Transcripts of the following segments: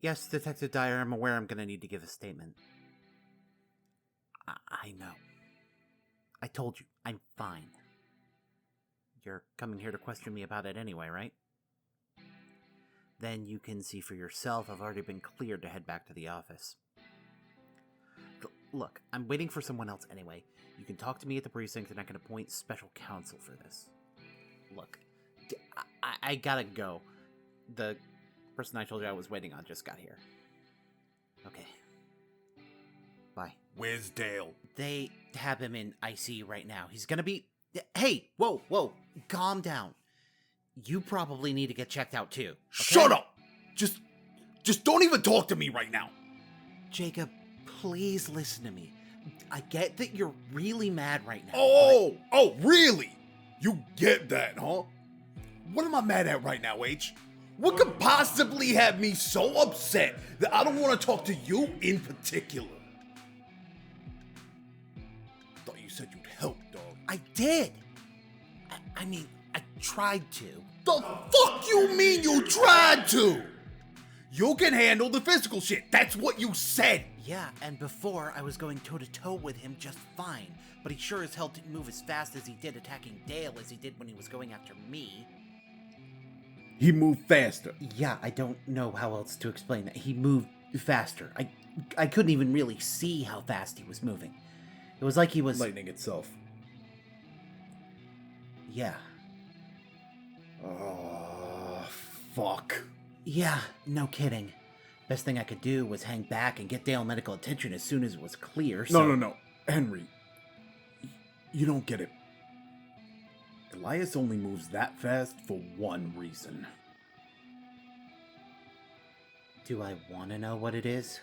Yes, Detective Dyer, I'm aware I'm gonna need to give a statement. I know. I told you, I'm fine. You're coming here to question me about it anyway, right? Then you can see for yourself I've already been cleared to head back to the office. Look, I'm waiting for someone else anyway. You can talk to me at the precinct and I can appoint special counsel for this. Look, I gotta go. The person I told you I was waiting on just got here. Okay. Bye. Where's Dale? They have him in ICU right now. He's gonna be... Hey, whoa, calm down. You probably need to get checked out too. Okay? Shut up! Just don't even talk to me right now. Jacob, please listen to me. I get that you're really mad right now. Oh, really? You get that, huh? What am I mad at right now, H? What could possibly have me so upset that I don't want to talk to you in particular? Thought you said you'd help, dog. I did. I mean, I tried to. The fuck you mean you tried to? You can handle the physical shit. That's what you said. Yeah, and before I was going toe-to-toe with him just fine, but he sure as hell didn't move as fast as he did attacking Dale as he did when he was going after me. He moved faster. Yeah, I don't know how else to explain that. He moved faster. I couldn't even really see how fast he was moving. It was like he was... Lightning itself. Yeah. Oh, fuck. Yeah, no kidding. Best thing I could do was hang back and get Dale medical attention as soon as it was clear, so... No. Henry, you don't get it. Elias only moves that fast for one reason. Do I want to know what it is?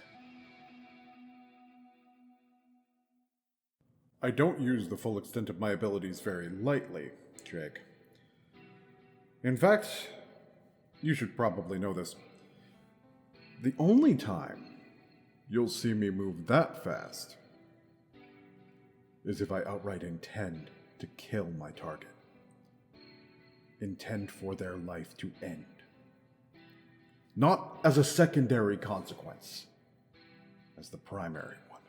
I don't use the full extent of my abilities very lightly, Jake. In fact, you should probably know this. The only time you'll see me move that fast is if I outright intend to kill my target. Intend for their life to end. Not as a secondary consequence, as the primary one.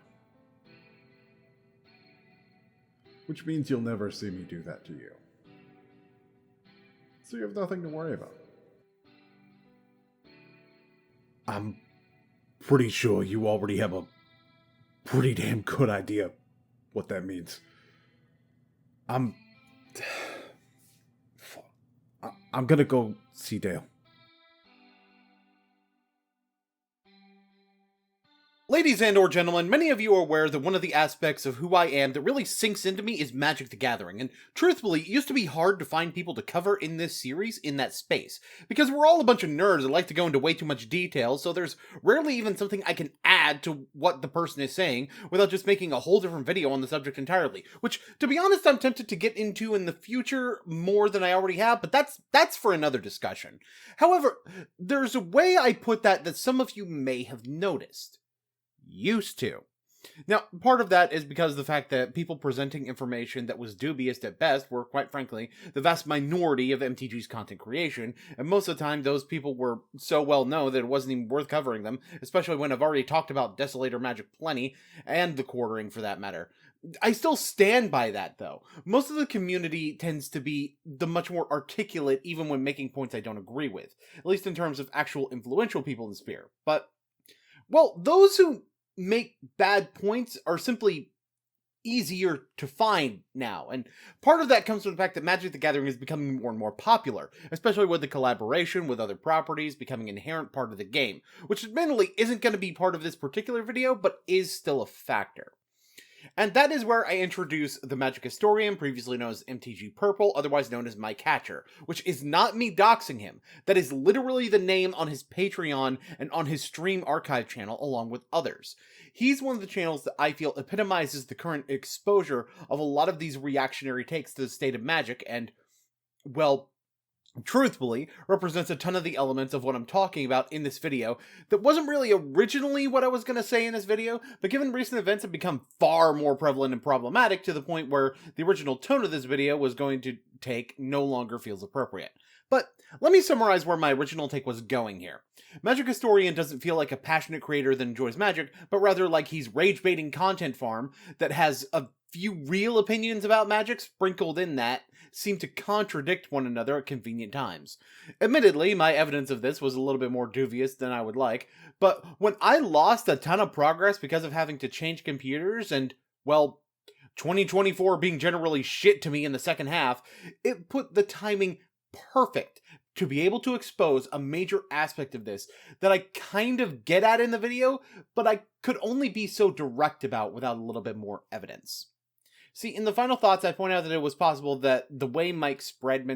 Which means you'll never see me do that to you. So you have nothing to worry about. I'm pretty sure you already have a pretty damn good idea what that means. I'm gonna go see Dale. Ladies and or gentlemen, many of you are aware that one of the aspects of who I am that really sinks into me is Magic the Gathering, and truthfully, it used to be hard to find people to cover in this series in that space, because we're all a bunch of nerds that like to go into way too much detail, so there's rarely even something I can add to what the person is saying without just making a whole different video on the subject entirely, which, to be honest, I'm tempted to get into in the future more than I already have, but that's for another discussion. However, there's a way I put that some of you may have noticed. Used to. Now, part of that is because of the fact that people presenting information that was dubious at best were, quite frankly, the vast minority of MTG's content creation, and most of the time those people were so well known that it wasn't even worth covering them, especially when I've already talked about Desolator Magic plenty, and the quartering for that matter. I still stand by that, though. Most of the community tends to be the much more articulate even when making points I don't agree with, at least in terms of actual influential people in the sphere. But, well, those who make bad points are simply easier to find now, and part of that comes from the fact that Magic the Gathering is becoming more and more popular, especially with the collaboration with other properties becoming an inherent part of the game, which admittedly isn't going to be part of this particular video, but is still a factor. And that is where I introduce the Magic Historian, previously known as MTG Purple, otherwise known as My Catcher, which is not me doxing him. That is literally the name on his Patreon and on his Stream Archive channel, along with others. He's one of the channels that I feel epitomizes the current exposure of a lot of these reactionary takes to the state of Magic, and, well, truthfully, represents a ton of the elements of what I'm talking about in this video that wasn't really originally what I was going to say in this video, but given recent events have become far more prevalent and problematic to the point where the original tone of this video was going to take no longer feels appropriate. But let me summarize where my original take was going here. Magic Historian doesn't feel like a passionate creator that enjoys magic, but rather like he's rage-baiting content farm that has a few real opinions about magic sprinkled in that seem to contradict one another at convenient times. Admittedly, my evidence of this was a little bit more dubious than I would like, but when I lost a ton of progress because of having to change computers and, well, 2024 being generally shit to me in the second half, it put the timing perfect to be able to expose a major aspect of this that I kind of get at in the video, but I could only be so direct about without a little bit more evidence. See, in the final thoughts, I point out that it was possible that the way Mike spread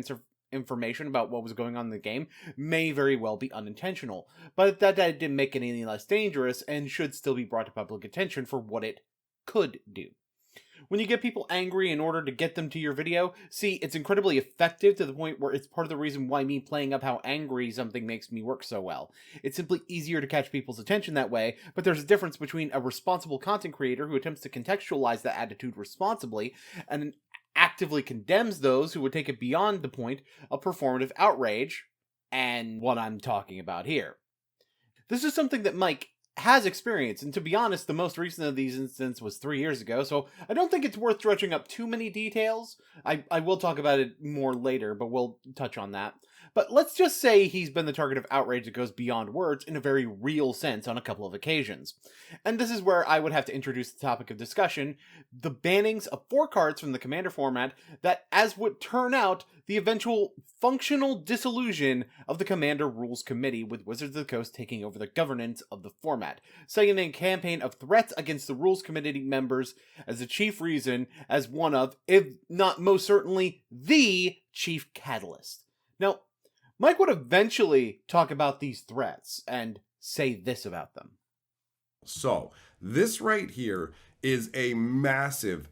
information about what was going on in the game may very well be unintentional, but that didn't make it any less dangerous and should still be brought to public attention for what it could do. When you get people angry in order to get them to your video, see, it's incredibly effective to the point where it's part of the reason why me playing up how angry something makes me work so well. It's simply easier to catch people's attention that way, but there's a difference between a responsible content creator who attempts to contextualize that attitude responsibly and actively condemns those who would take it beyond the point of performative outrage, and what I'm talking about here. This is something that Mike has experience, and to be honest, the most recent of these incidents was 3 years ago, so I don't think it's worth dredging up too many details. I will talk about it more later, but we'll touch on that. But let's just say he's been the target of outrage that goes beyond words in a very real sense on a couple of occasions. And this is where I would have to introduce the topic of discussion, the bannings of 4 cards from the Commander format that, as would turn out, the eventual functional dissolution of the Commander Rules Committee, with Wizards of the Coast taking over the governance of the format, citing a campaign of threats against the Rules Committee members as the chief reason, as one of, if not most certainly, the chief catalyst. Now, Mike would eventually talk about these threats and say this about them. So, this right here is a massive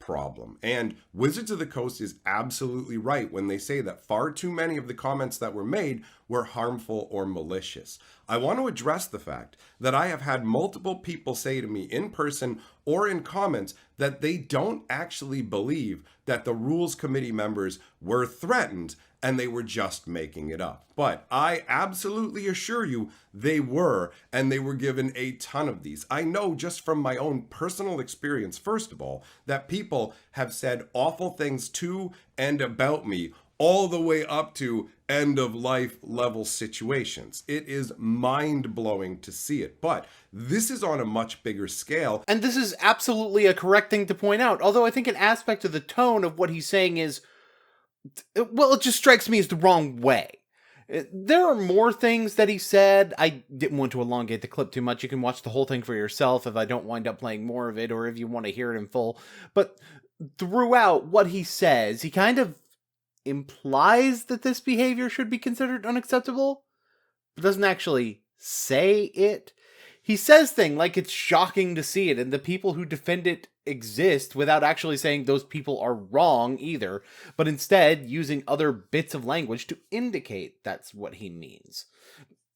problem. And Wizards of the Coast is absolutely right when they say that far too many of the comments that were made were harmful or malicious. I want to address the fact that I have had multiple people say to me in person or in comments that they don't actually believe that the Rules Committee members were threatened and they were just making it up. But I absolutely assure you they were, and they were given a ton of these. I know just from my own personal experience, first of all, that people have said awful things to and about me all the way up to end-of-life level situations. It is mind-blowing to see it, but this is on a much bigger scale. And this is absolutely a correct thing to point out, although I think an aspect of the tone of what he's saying is, well, it just strikes me as the wrong way. There are more things that he said. I didn't want to elongate the clip too much. You can watch the whole thing for yourself if I don't wind up playing more of it, or if you want to hear it in full. But throughout what he says, he kind of implies that this behavior should be considered unacceptable, but doesn't actually say it. He says things like it's shocking to see it, and the people who defend it exist, without actually saying those people are wrong either, but instead using other bits of language to indicate that's what he means.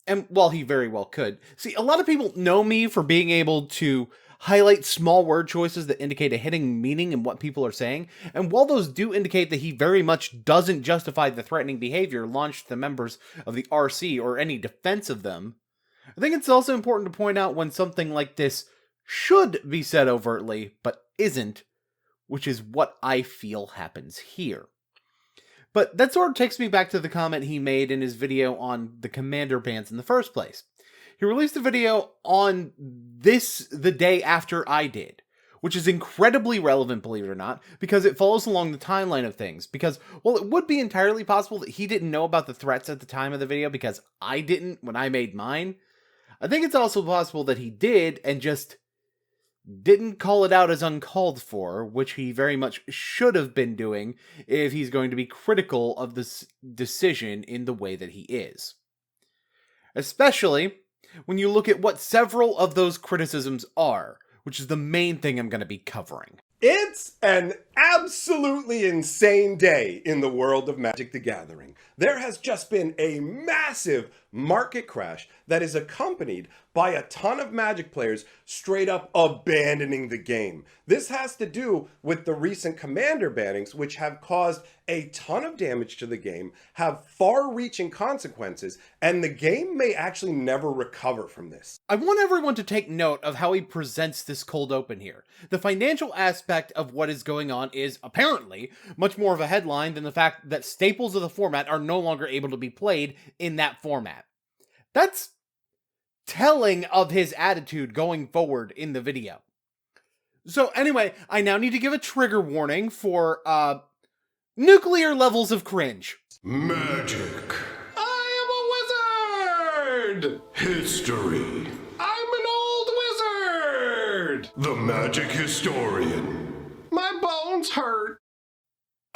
And while he very well could. See, a lot of people know me for being able to highlight small word choices that indicate a hidden meaning in what people are saying, and while those do indicate that he very much doesn't justify the threatening behavior launched to the members of the RC or any defense of them, I think it's also important to point out when something like this should be said overtly, but isn't, which is what I feel happens here. But that sort of takes me back to the comment he made in his video on the Commander bans in the first place. He released a video on this the day after I did, which is incredibly relevant, believe it or not, because it follows along the timeline of things. Because, well, it would be entirely possible that he didn't know about the threats at the time of the video because I didn't when I made mine. I think it's also possible that he did and just didn't call it out as uncalled for, which he very much should have been doing if he's going to be critical of this decision in the way that he is. Especially when you look at what several of those criticisms are, which is the main thing I'm going to be covering. It's an absolutely insane day in the world of Magic the Gathering. There has just been a massive market crash that is accompanied by a ton of Magic players straight up abandoning the game. This has to do with the recent commander bannings, which have caused a ton of damage to the game, have far-reaching consequences, and the game may actually never recover from this. I want everyone to take note of how he presents this cold open here. The financial aspect of what is going on is, apparently, much more of a headline than the fact that staples of the format are no longer able to be played in that format. That's telling of his attitude going forward in the video. So anyway, I now need to give a trigger warning for, nuclear levels of cringe. Magic. I am a wizard! History. I'm an old wizard! The magic historian. My bones hurt.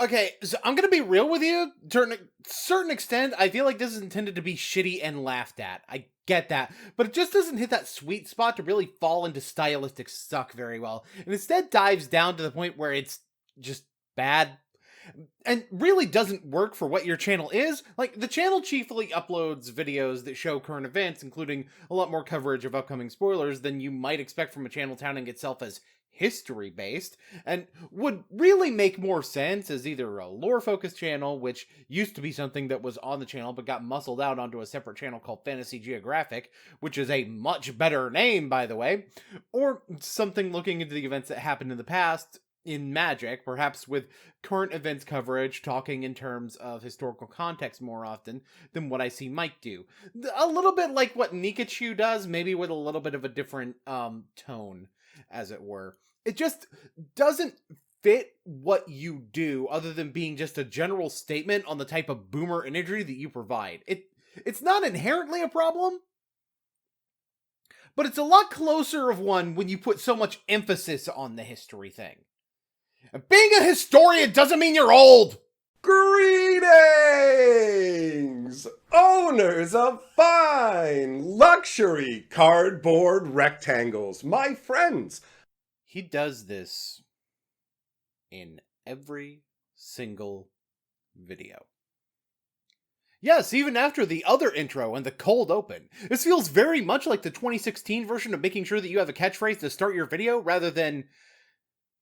Okay, so I'm gonna be real with you. To a certain extent, I feel like this is intended to be shitty and laughed at. I get that. But it just doesn't hit that sweet spot to really fall into stylistic suck very well. And instead dives down to the point where it's just bad. And really doesn't work for what your channel is. Like, the channel chiefly uploads videos that show current events, including a lot more coverage of upcoming spoilers than you might expect from a channel touting itself as history-based, and would really make more sense as either a lore-focused channel, which used to be something that was on the channel but got muscled out onto a separate channel called Fantasy Geographic, which is a much better name, by the way, or something looking into the events that happened in the past in Magic, perhaps with current events coverage, talking in terms of historical context more often than what I see Mike do. A little bit like what Nikachu does, maybe with a little bit of a different tone, as it were. It just doesn't fit what you do, other than being just a general statement on the type of boomer imagery that you provide. It's not inherently a problem, but it's a lot closer of one when you put so much emphasis on the history thing. Being a historian doesn't mean you're old! Greetings! Owners of fine luxury cardboard rectangles, my friends! He does this in every single video. Yes, even after the other intro and the cold open. This feels very much like the 2016 version of making sure that you have a catchphrase to start your video, rather than,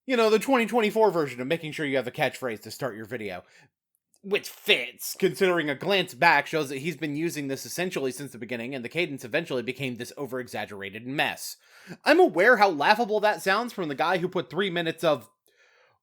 you know, the 2024 version of making sure you have a catchphrase to start your video. Which fits, considering a glance back shows that he's been using this essentially since the beginning, and the cadence eventually became this over-exaggerated mess. I'm aware how laughable that sounds from the guy who put 3 minutes of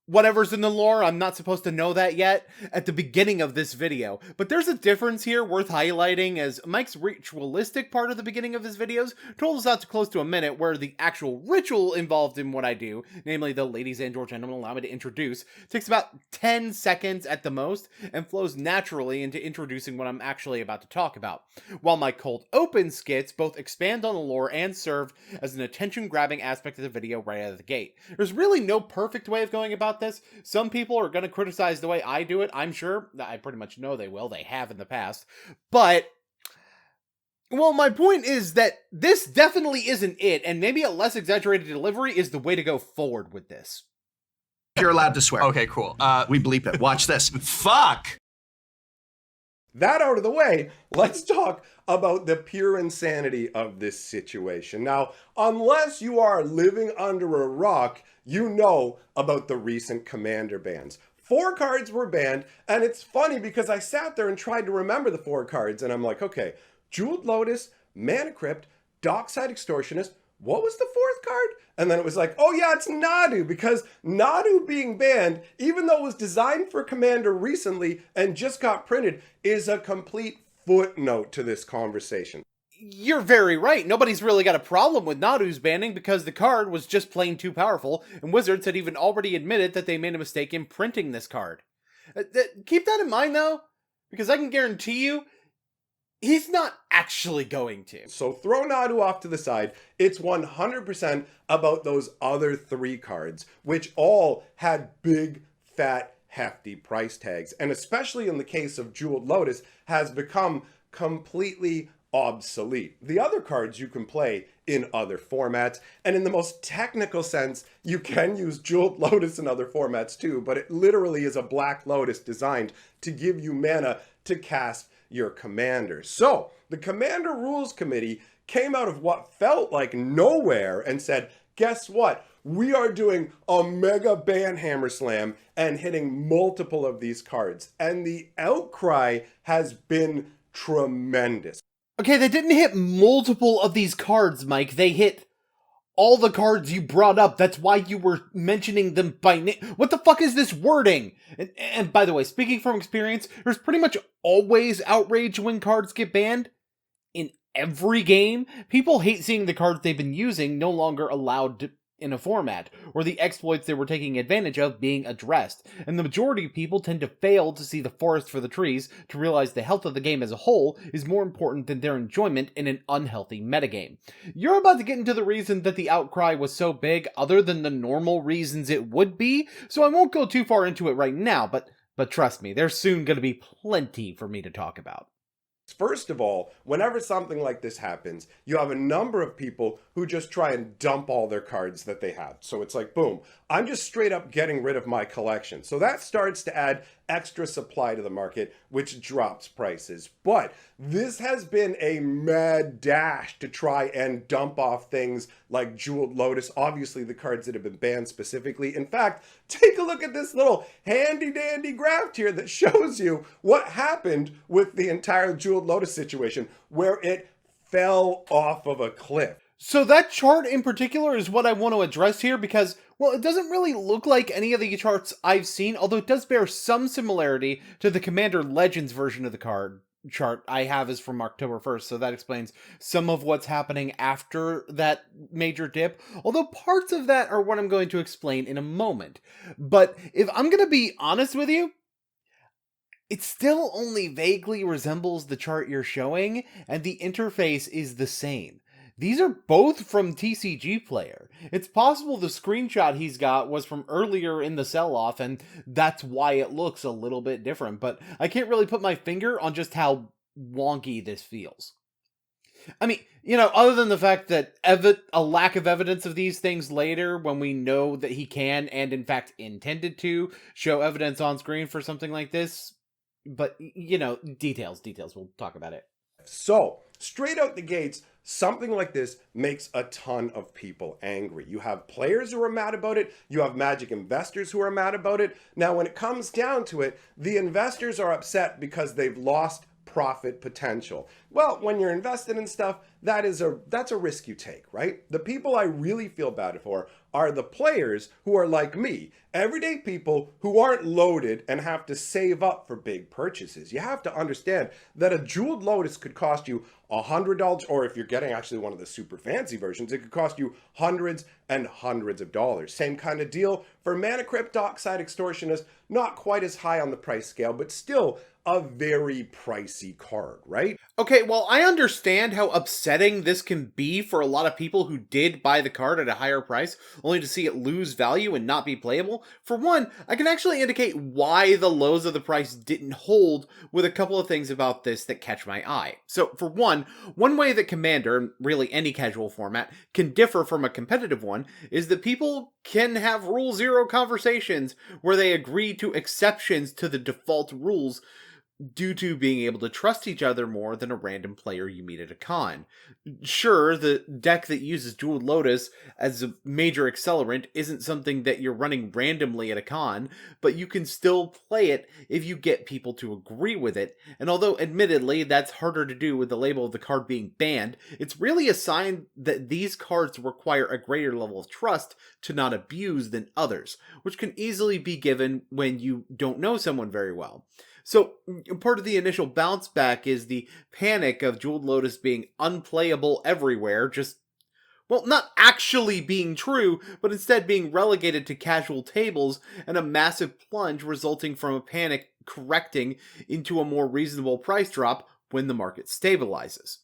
whatever's in the lore, I'm not supposed to know that yet, at the beginning of this video. But there's a difference here worth highlighting, as Mike's ritualistic part of the beginning of his videos totals out to close to a minute, where the actual ritual involved in what I do, namely the ladies and or gentlemen allow me to introduce, takes about 10 seconds at the most, and flows naturally into introducing what I'm actually about to talk about. While my cold open skits both expand on the lore and serve as an attention-grabbing aspect of the video right out of the gate. There's really no perfect way of going about this. Some people are going to criticize the way I do it, I'm sure. I pretty much know they will. They have in the past. But, well, my point is that this definitely isn't it, and maybe a less exaggerated delivery is the way to go forward with this. You're allowed to swear. Okay, cool. We bleep it. Watch this. Fuck! That out of the way, let's talk about the pure insanity of this situation. Now, unless you are living under a rock, you know about the recent commander bans. 4 cards were banned, and it's funny because I sat there and tried to remember the 4 cards, and I'm like, okay, Jeweled Lotus, Mana Crypt, Dockside Extortionist, what was the 4th card? And then it was like, oh yeah, it's Nadu, because Nadu being banned, even though it was designed for Commander recently and just got printed, is a complete footnote to this conversation. You're very right. Nobody's really got a problem with Nadu's banning because the card was just plain too powerful, and Wizards had even already admitted that they made a mistake in printing this card. Keep that in mind, though, because I can guarantee you, he's not actually going to. So throw Nadu off to the side. It's 100% about those other 3 cards, which all had big, fat, hefty price tags, and especially in the case of Jeweled Lotus, has become completely obsolete. The other cards you can play in other formats, and in the most technical sense, you can use Jeweled Lotus in other formats too, but it literally is a Black Lotus designed to give you mana to cast your commander. So the Commander Rules Committee came out of what felt like nowhere and said, guess what? We are doing a mega ban hammer slam and hitting multiple of these cards. And the outcry has been tremendous. Okay, they didn't hit multiple of these cards, Mike. They hit all the cards you brought up. That's why you were mentioning them by name. What the fuck is this wording? And by the way, speaking from experience, there's pretty much always outrage when cards get banned. In every game, people hate seeing the cards they've been using no longer allowed in a format, or the exploits they were taking advantage of being addressed. And the majority of people tend to fail to see the forest for the trees, to realize the health of the game as a whole is more important than their enjoyment in an unhealthy metagame. You're about to get into the reason that the outcry was so big, other than the normal reasons it would be, so I won't go too far into it right now, but trust me, there's soon going to be plenty for me to talk about. First of all, whenever something like this happens, you have a number of people who just try and dump all their cards that they have. So it's like, boom, I'm just straight up getting rid of my collection. So that starts to add extra supply to the market, which drops prices. But this has been a mad dash to try and dump off things like Jeweled Lotus, obviously the cards that have been banned specifically. In fact, take a look at this little handy dandy graph here that shows you what happened with the entire Jeweled Lotus situation, where it fell off of a cliff. So that chart in particular is what I want to address here because, well, it doesn't really look like any of the charts I've seen, although it does bear some similarity to the Commander Legends version of the card chart I have is from October 1st, so that explains some of what's happening after that major dip, although parts of that are what I'm going to explain in a moment. But if I'm going to be honest with you, it still only vaguely resembles the chart you're showing, and the interface is the same. These are both from TCG Player. It's possible the screenshot he's got was from earlier in the sell-off, and that's why it looks a little bit different, but I can't really put my finger on just how wonky this feels. I mean, other than the fact that a lack of evidence of these things later, when we know that he can, and in fact intended to, show evidence on screen for something like this, but, details, we'll talk about it. So, straight out the gates, something like this makes a ton of people angry. You have players who are mad about it. You have Magic investors who are mad about it. Now, when it comes down to it, the investors are upset because they've lost profit potential. Well, when you're invested in stuff, that's a risk you take, right? The people I really feel bad for are the players who are like me, everyday people who aren't loaded and have to save up for big purchases. You have to understand that a Jeweled Lotus could cost you $100, or if you're getting actually one of the super fancy versions, it could cost you hundreds and hundreds of dollars. Same kind of deal for Mana Crypt Dockside Extortionist, not quite as high on the price scale, but still a very pricey card, right? Okay, well, I understand how upsetting this can be for a lot of people who did buy the card at a higher price, only to see it lose value and not be playable. For one, I can actually indicate why the lows of the price didn't hold with a couple of things about this that catch my eye. So, for one way that Commander, and really any casual format, can differ from a competitive one is that people can have Rule Zero conversations where they agree to exceptions to the default rules due to being able to trust each other more than a random player you meet at a con. Sure, the deck that uses Jeweled Lotus as a major accelerant isn't something that you're running randomly at a con, but you can still play it if you get people to agree with it, and although admittedly that's harder to do with the label of the card being banned, it's really a sign that these cards require a greater level of trust to not abuse than others, which can easily be given when you don't know someone very well. So, part of the initial bounce back is the panic of Jeweled Lotus being unplayable everywhere, not actually being true, but instead being relegated to casual tables, and a massive plunge resulting from a panic correcting into a more reasonable price drop when the market stabilizes.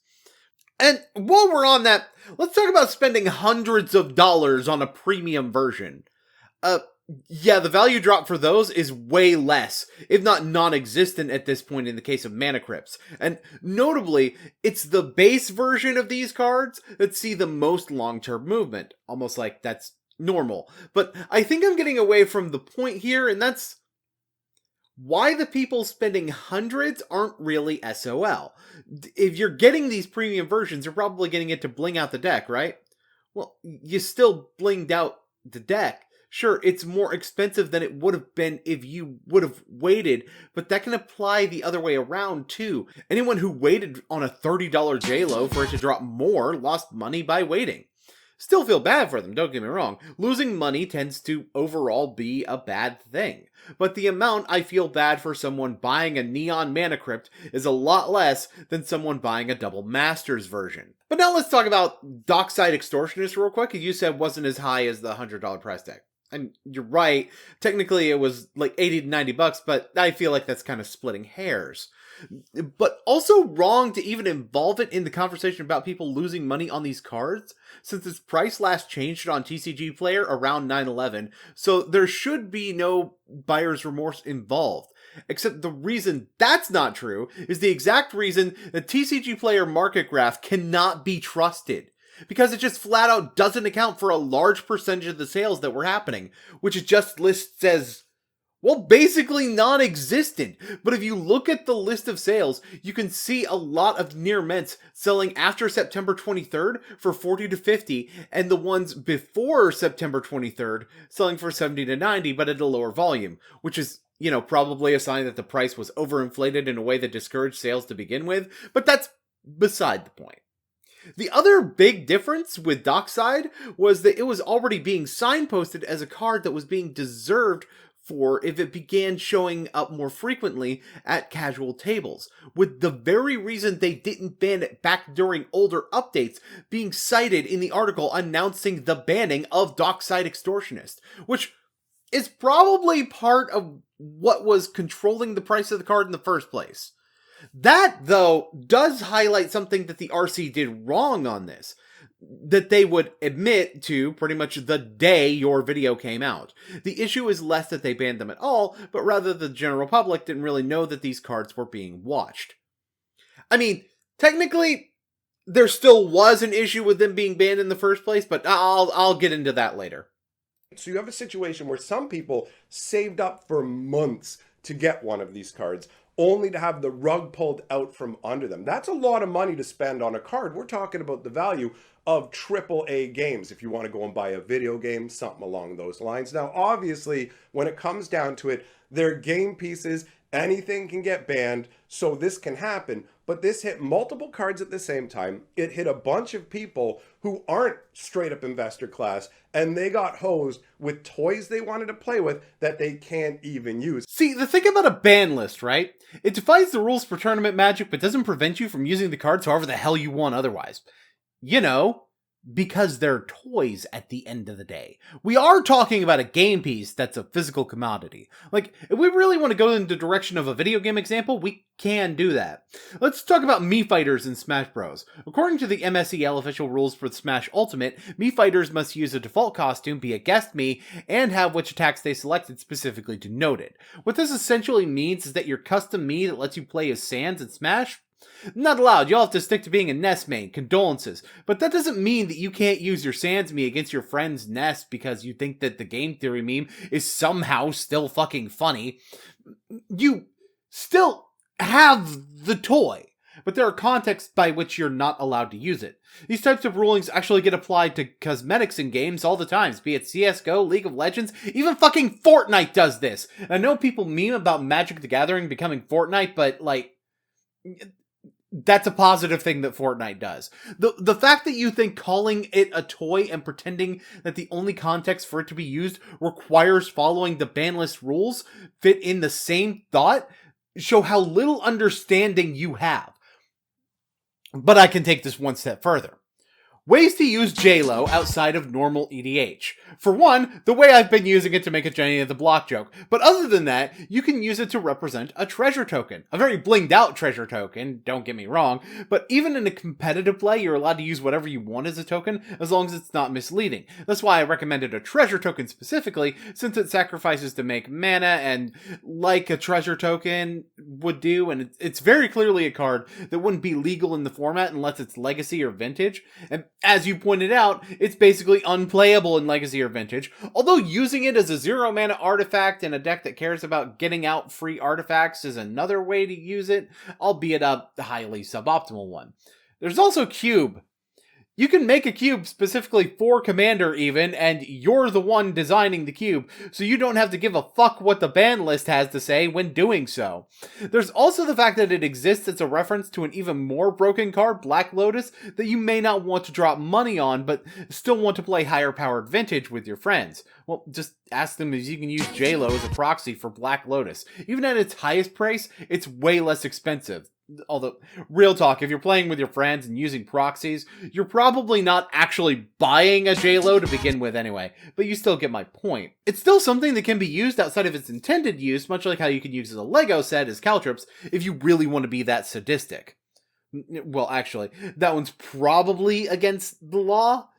And while we're on that, let's talk about spending hundreds of dollars on a premium version. Yeah, the value drop for those is way less, if not non-existent at this point in the case of Mana Crypts. And notably, it's the base version of these cards that see the most long-term movement. Almost like that's normal. But I think I'm getting away from the point here, and that's why the people spending hundreds aren't really SOL. If you're getting these premium versions, you're probably getting it to bling out the deck, right? Well, you still blinged out the deck. Sure, it's more expensive than it would have been if you would have waited, but that can apply the other way around too. Anyone who waited on a $30 JLo for it to drop more lost money by waiting. Still feel bad for them, don't get me wrong. Losing money tends to overall be a bad thing. But the amount I feel bad for someone buying a Neon Mana Crypt is a lot less than someone buying a Double Masters version. But now let's talk about Dockside Extortionist real quick. You said wasn't as high as the $100 price tag. And you're right, technically it was like 80 to 90 bucks, but I feel like that's kind of splitting hairs. But also wrong to even involve it in the conversation about people losing money on these cards, since its price last changed on TCG Player around 9/11, so there should be no buyer's remorse involved. Except the reason that's not true is the exact reason the TCG Player market graph cannot be trusted. Because it just flat out doesn't account for a large percentage of the sales that were happening, which it just lists as, well, basically non-existent. But if you look at the list of sales, you can see a lot of near mints selling after September 23rd for 40 to 50, and the ones before September 23rd selling for 70 to 90, but at a lower volume, which is, probably a sign that the price was overinflated in a way that discouraged sales to begin with, but that's beside the point. The other big difference with Dockside was that it was already being signposted as a card that was being deserved for if it began showing up more frequently at casual tables, with the very reason they didn't ban it back during older updates being cited in the article announcing the banning of Dockside Extortionist, which is probably part of what was controlling the price of the card in the first place. That, though, does highlight something that the RC did wrong on this, that they would admit to pretty much the day your video came out. The issue is less that they banned them at all, but rather the general public didn't really know that these cards were being watched. I mean, technically, there still was an issue with them being banned in the first place, but I'll get into that later. So you have a situation where some people saved up for months to get one of these cards, only to have the rug pulled out from under them. That's a lot of money to spend on a card. We're talking about the value of AAA games if you want to go and buy a video game, something along those lines. Now, obviously, when it comes down to it, they're game pieces. Anything can get banned, so this can happen. But this hit multiple cards at the same time. It hit a bunch of people who aren't straight up investor class, and they got hosed with toys they wanted to play with that they can't even use. See, the thing about a ban list, right? It defies the rules for tournament Magic, but doesn't prevent you from using the cards however the hell you want otherwise. Because they're toys at the end of the day. We are talking about a game piece that's a physical commodity. Like, if we really want to go in the direction of a video game example, we can do that. Let's talk about Mii Fighters in Smash Bros. According to the MSEL official rules for Smash Ultimate, Mii Fighters must use a default costume, be a guest Mii, and have which attacks they selected specifically denoted. What this essentially means is that your custom Mii that lets you play as Sans in Smash, not allowed. You'll have to stick to being a Nest main. Condolences. But that doesn't mean that you can't use your Sans Mii against your friend's Nest because you think that the game theory meme is somehow still fucking funny. You still have the toy, but there are contexts by which you're not allowed to use it. These types of rulings actually get applied to cosmetics in games all the time, be it CSGO, League of Legends, even fucking Fortnite does this. And I know people meme about Magic the Gathering becoming Fortnite, but that's a positive thing that Fortnite does. The fact that you think calling it a toy and pretending that the only context for it to be used requires following the ban list rules fit in the same thought show how little understanding you have. But I can take this one step further. Ways to use JLo outside of normal EDH. For one, the way I've been using it to make a Jenny of the Block joke. But other than that, you can use it to represent a treasure token. A very blinged out treasure token, don't get me wrong. But even in a competitive play, you're allowed to use whatever you want as a token, as long as it's not misleading. That's why I recommended a treasure token specifically, since it sacrifices to make mana, and like a treasure token would do, and it's very clearly a card that wouldn't be legal in the format unless it's legacy or vintage. And As you pointed out, it's basically unplayable in Legacy or Vintage, although using it as a 0-mana artifact in a deck that cares about getting out free artifacts is another way to use it, albeit a highly suboptimal one. There's also Cube. You can make a cube specifically for Commander even, and you're the one designing the cube, so you don't have to give a fuck what the ban list has to say when doing so. There's also the fact that it exists as a reference to an even more broken card, Black Lotus, that you may not want to drop money on, but still want to play higher powered Vintage with your friends. Well, just ask them if you can use JLo as a proxy for Black Lotus. Even at its highest price, it's way less expensive. Although, real talk, if you're playing with your friends and using proxies, you're probably not actually buying a JLo to begin with anyway, but you still get my point. It's still something that can be used outside of its intended use, much like how you can use as a Lego set as caltrops if you really want to be that sadistic. Well, actually, that one's probably against the law,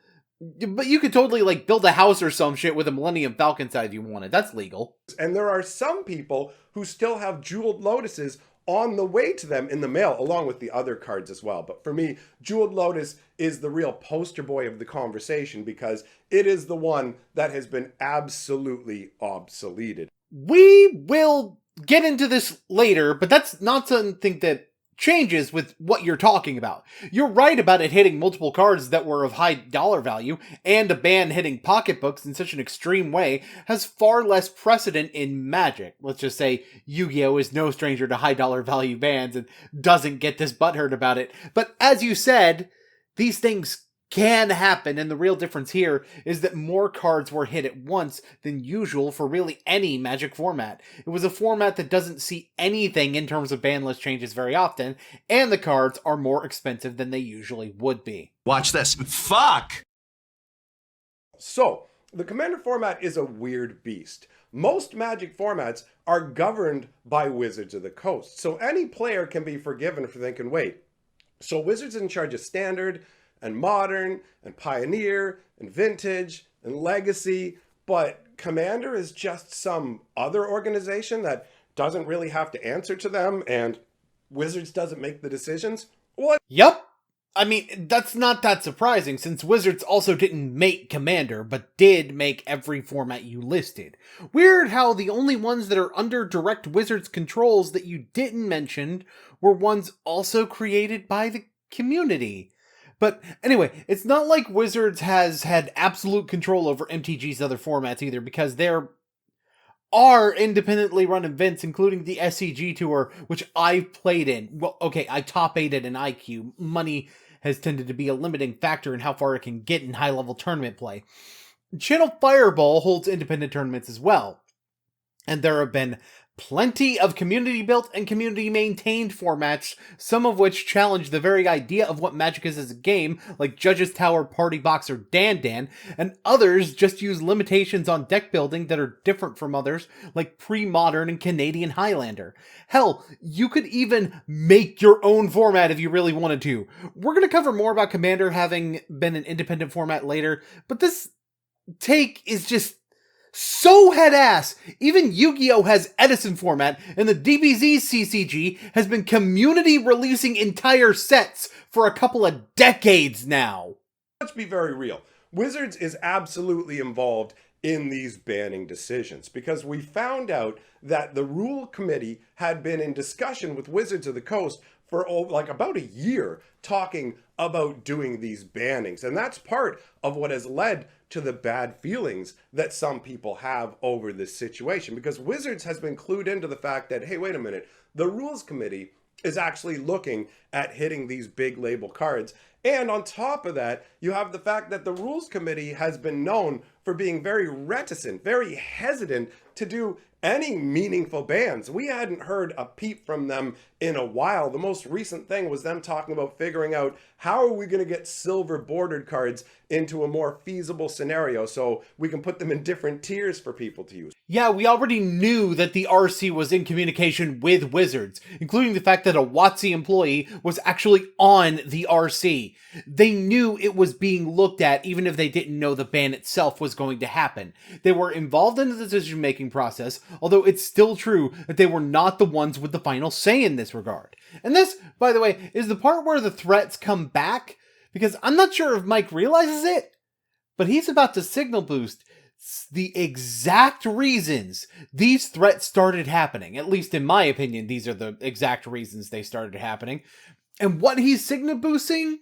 but you could totally, like, build a house or some shit with a Millennium Falcon set if you wanted. That's legal. And there are some people who still have Jeweled Lotuses on the way to them in the mail, along with the other cards as well. But for me, Jeweled Lotus is the real poster boy of the conversation because it is the one that has been absolutely obsoleted. We will get into this later, but that's not something that changes with what you're talking about. You're right about it hitting multiple cards that were of high dollar value, and a ban hitting pocketbooks in such an extreme way has far less precedent in Magic. Let's just say Yu-Gi-Oh! Is no stranger to high dollar value bans and doesn't get this butthurt about it. But as you said, these things can happen, and the real difference here is that more cards were hit at once than usual for really any Magic format. It was a format that doesn't see anything in terms of ban list changes very often, and the cards are more expensive than they usually would be. Watch this. Fuck! So, the Commander format is a weird beast. Most Magic formats are governed by Wizards of the Coast, so any player can be forgiven for thinking, wait, so Wizards is in charge of Standard, and Modern, and Pioneer, and Vintage, and Legacy, but Commander is just some other organization that doesn't really have to answer to them, and Wizards doesn't make the decisions? What? Yup. I mean, that's not that surprising, since Wizards also didn't make Commander, but did make every format you listed. Weird how the only ones that are under direct Wizards controls that you didn't mention were ones also created by the community. But anyway, it's not like Wizards has had absolute control over MTG's other formats either, because there are independently run events, including the SCG Tour, which I've played in. Well, okay, I top 8'd in IQ. Money has tended to be a limiting factor in how far it can get in high-level tournament play. Channel Fireball holds independent tournaments as well, and there have been plenty of community-built and community-maintained formats, some of which challenge the very idea of what Magic is as a game, like Judge's Tower, Party Box, or Dan, and others just use limitations on deck building that are different from others, like Pre-Modern and Canadian Highlander. Hell, you could even make your own format if you really wanted to. We're going to cover more about Commander having been an independent format later, but this take is just so head-ass. Even Yu-Gi-Oh! Has Edison format, and the DBZ's CCG has been community releasing entire sets for a couple of decades now. Let's be very real. Wizards is absolutely involved in these banning decisions because we found out that the rule committee had been in discussion with Wizards of the Coast for like about a year talking about doing these bannings. And that's part of what has led to the bad feelings that some people have over this situation, because Wizards has been clued into the fact that, hey, wait a minute, the rules committee is actually looking at hitting these big label cards. And on top of that, you have the fact that the rules committee has been known for being very reticent, very hesitant to do any meaningful bans. We hadn't heard a peep from them in a while. The most recent thing was them talking about figuring out how are we going to get silver bordered cards into a more feasible scenario so we can put them in different tiers for people to use. Yeah, we already knew that the RC was in communication with Wizards, including the fact that a WotC employee was actually on the RC. They knew it was being looked at even if they didn't know the ban itself was going to happen. They were involved in the decision-making process, although it's still true that they were not the ones with the final say in this regard. And this, by the way, is the part where the threats come back, Because I'm not sure if Mike realizes it, but he's about to signal boost the exact reasons these threats started happening. At least in my opinion, these are the exact reasons they started happening. And what he's signal boosting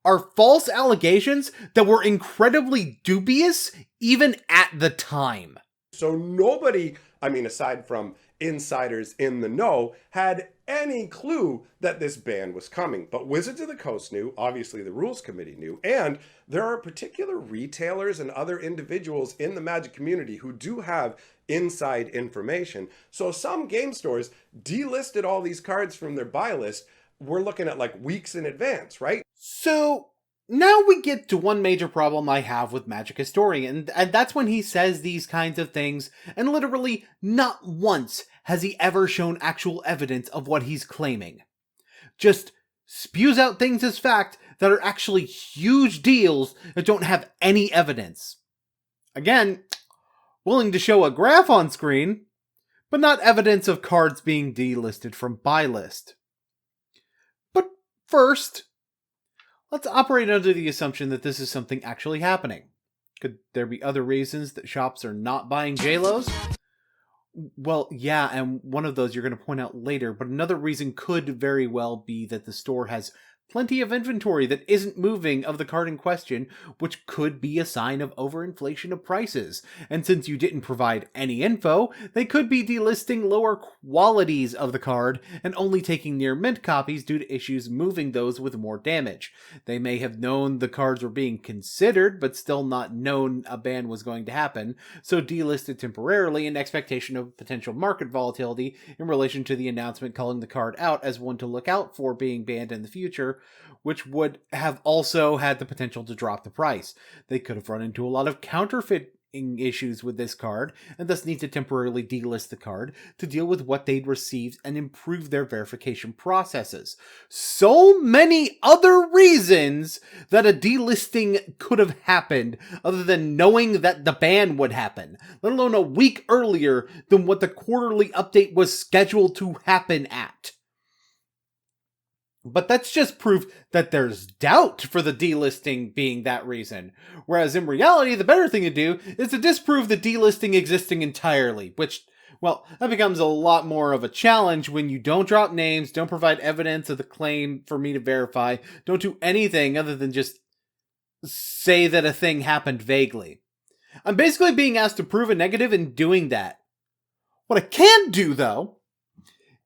are false allegations that were incredibly dubious even at the time. So nobody, I mean, aside from insiders in the know, had any clue that this ban was coming. But Wizards of the Coast knew, obviously the Rules Committee knew, and there are particular retailers and other individuals in the Magic community who do have inside information. So some game stores delisted all these cards from their buy list. We're looking at like weeks in advance, right? So now we get to one major problem I have with Magic Historian, and that's when he says these kinds of things, and literally not once has he ever shown actual evidence of what he's claiming. Just spews out things as fact that are actually huge deals that don't have any evidence. Again, willing to show a graph on screen, but not evidence of cards being delisted from buy list. But first, let's operate under the assumption that this is something actually happening. Could there be other reasons that shops are not buying JLOs? Well, yeah, and one of those you're going to point out later, but another reason could very well be that the store has plenty of inventory that isn't moving of the card in question, which could be a sign of overinflation of prices. And since you didn't provide any info, they could be delisting lower qualities of the card and only taking near mint copies due to issues moving those with more damage. They may have known the cards were being considered, but still not known a ban was going to happen, so delisted temporarily in expectation of potential market volatility in relation to the announcement calling the card out as one to look out for being banned in the future, which would have also had the potential to drop the price. They could have run into a lot of counterfeiting issues with this card, and thus need to temporarily delist the card to deal with what they'd received and improve their verification processes. So many other reasons that a delisting could have happened other than knowing that the ban would happen, let alone a week earlier than what the quarterly update was scheduled to happen at. But that's just proof that there's doubt for the delisting being that reason. Whereas in reality, the better thing to do is to disprove the delisting existing entirely, which, well, that becomes a lot more of a challenge when you don't drop names, don't provide evidence of the claim for me to verify, don't do anything other than just say that a thing happened vaguely. I'm basically being asked to prove a negative in doing that. What I can do, though,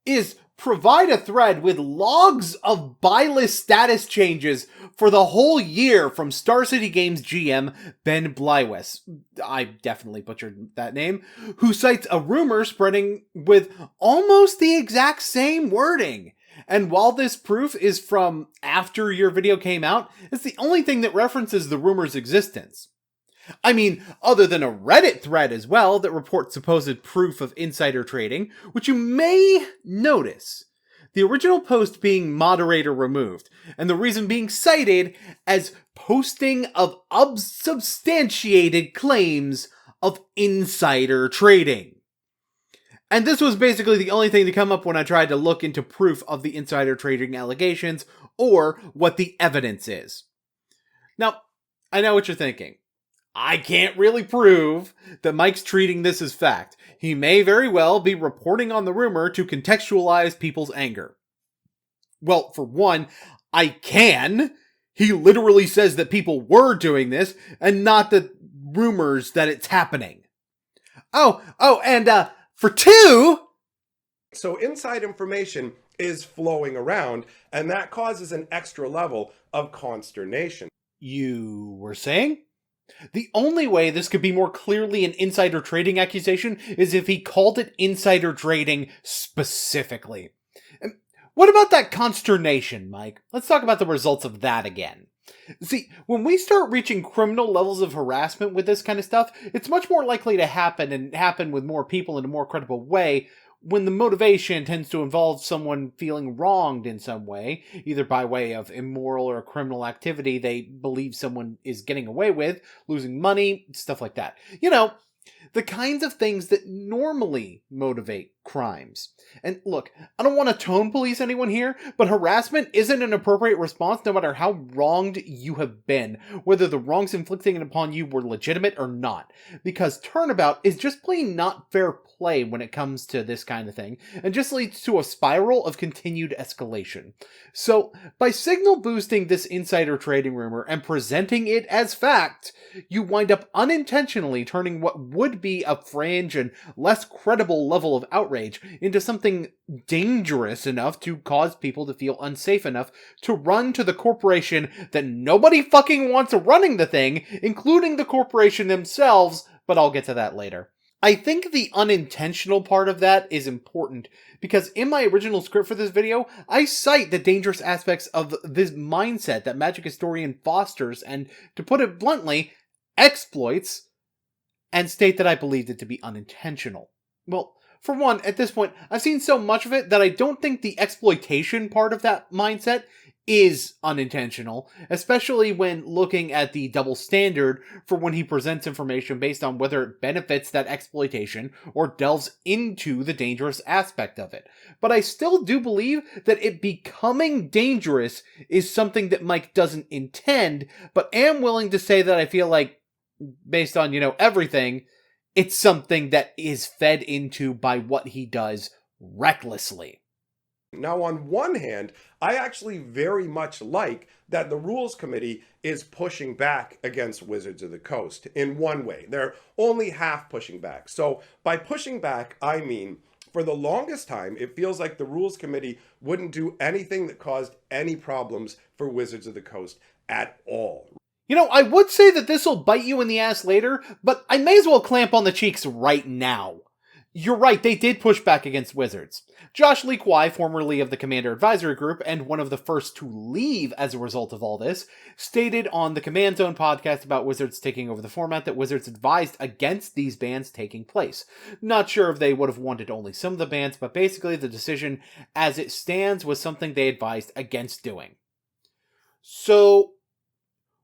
is provide a thread with logs of buy list status changes for the whole year from Star City Games GM Ben Blywes, I definitely butchered that name, who cites a rumor spreading with almost the exact same wording. And while this proof is from after your video came out, it's the only thing that references the rumor's existence. I mean, other than a Reddit thread as well that reports supposed proof of insider trading, which you may notice the original post being moderator removed, and the reason being cited as posting of unsubstantiated claims of insider trading. And this was basically the only thing to come up when I tried to look into proof of the insider trading allegations or what the evidence is. Now, I know what you're thinking. I can't really prove that Mike's treating this as fact. He may very well be reporting on the rumor to contextualize people's anger. Well, for one, I can. He literally says that people were doing this, and not the rumors that it's happening. And for two... So inside information is flowing around, and that causes an extra level of consternation. You were saying? The only way this could be more clearly an insider trading accusation is if he called it insider trading specifically. What about that consternation, Mike? Let's talk about the results of that again. See, when we start reaching criminal levels of harassment with this kind of stuff, it's much more likely to happen and happen with more people in a more credible way when the motivation tends to involve someone feeling wronged in some way, either by way of immoral or criminal activity they believe someone is getting away with, losing money, stuff like that. You know, The kinds of things that normally motivate crimes. And look, I don't want to tone police anyone here, but harassment isn't an appropriate response no matter how wronged you have been, whether the wrongs inflicted upon you were legitimate or not. Because turnabout is just plain not fair play when it comes to this kind of thing, and just leads to a spiral of continued escalation. So, by signal boosting this insider trading rumor and presenting it as fact, you wind up unintentionally turning what would be a fringe and less credible level of outrage into something dangerous enough to cause people to feel unsafe enough to run to the corporation that nobody fucking wants running the thing, including the corporation themselves, but I'll get to that later. I think the unintentional part of that is important, because in my original script for this video, I cite the dangerous aspects of this mindset that Magic Historian fosters and, to put it bluntly, exploits, and state that I believed it to be unintentional. Well, for one, at this point, I've seen so much of it that I don't think the exploitation part of that mindset is unintentional, especially when looking at the double standard for when he presents information based on whether it benefits that exploitation or delves into the dangerous aspect of it. But I still do believe that it becoming dangerous is something that Mike doesn't intend, but am willing to say that I feel like, based on, everything, it's something that is fed into by what he does recklessly. Now, on one hand, I actually very much like that the Rules Committee is pushing back against Wizards of the Coast in one way. They're only half pushing back. So by pushing back, I mean, for the longest time, it feels like the Rules Committee wouldn't do anything that caused any problems for Wizards of the Coast at all. I would say that this will bite you in the ass later, but I may as well clamp on the cheeks right now. You're right, they did push back against Wizards. Josh Lee Kwai, formerly of the Commander Advisory Group, and one of the first to leave as a result of all this, stated on the Command Zone podcast about Wizards taking over the format that Wizards advised against these bans taking place. Not sure if they would have wanted only some of the bans, but basically the decision as it stands was something they advised against doing. So,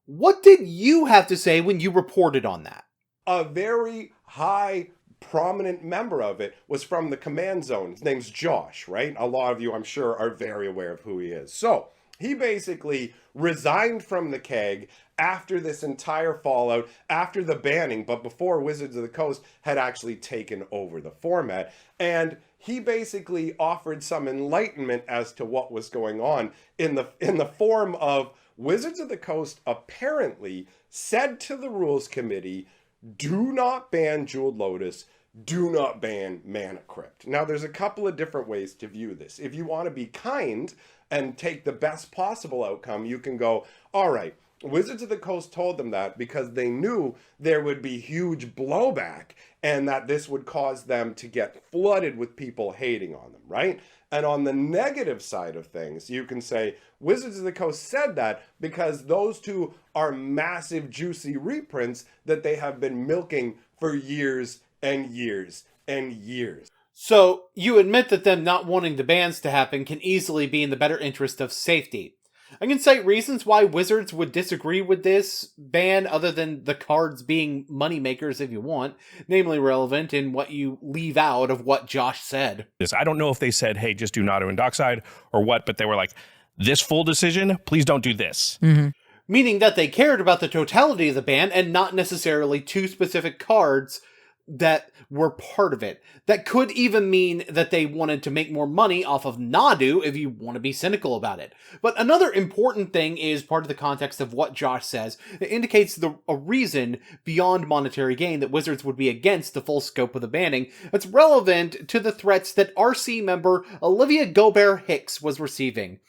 what did you have to say when you reported on that? A very high prominent member of it was from the Command Zone. His name's Josh, right? A lot of you, I'm sure, are very aware of who he is. So he basically resigned from the keg after this entire fallout, after the banning, but before Wizards of the Coast had actually taken over the format. And he basically offered some enlightenment as to what was going on in the form of Wizards of the Coast apparently said to the Rules Committee, do not ban Jeweled Lotus, do not ban Mana Crypt. Now, there's a couple of different ways to view this. If you want to be kind and take the best possible outcome, you can go, all right, Wizards of the Coast told them that because they knew there would be huge blowback and that this would cause them to get flooded with people hating on them, right? And on the negative side of things, you can say Wizards of the Coast said that because those two are massive, juicy reprints that they have been milking for years and years and years. So, you admit that them not wanting the bans to happen can easily be in the better interest of safety. I can cite reasons why Wizards would disagree with this ban other than the cards being moneymakers if you want, namely relevant in what you leave out of what Josh said. I don't know if they said, hey, just do Nado and Dockside or what, but they were like, this full decision, please don't do this. Mm-hmm. Meaning that they cared about the totality of the ban and not necessarily two specific cards that were part of it. That could even mean that they wanted to make more money off of Nadu if you want to be cynical about it. But another important thing is part of the context of what Josh says. It indicates a reason beyond monetary gain that Wizards would be against the full scope of the banning that's relevant to the threats that RC member Olivia Gobert Hicks was receiving.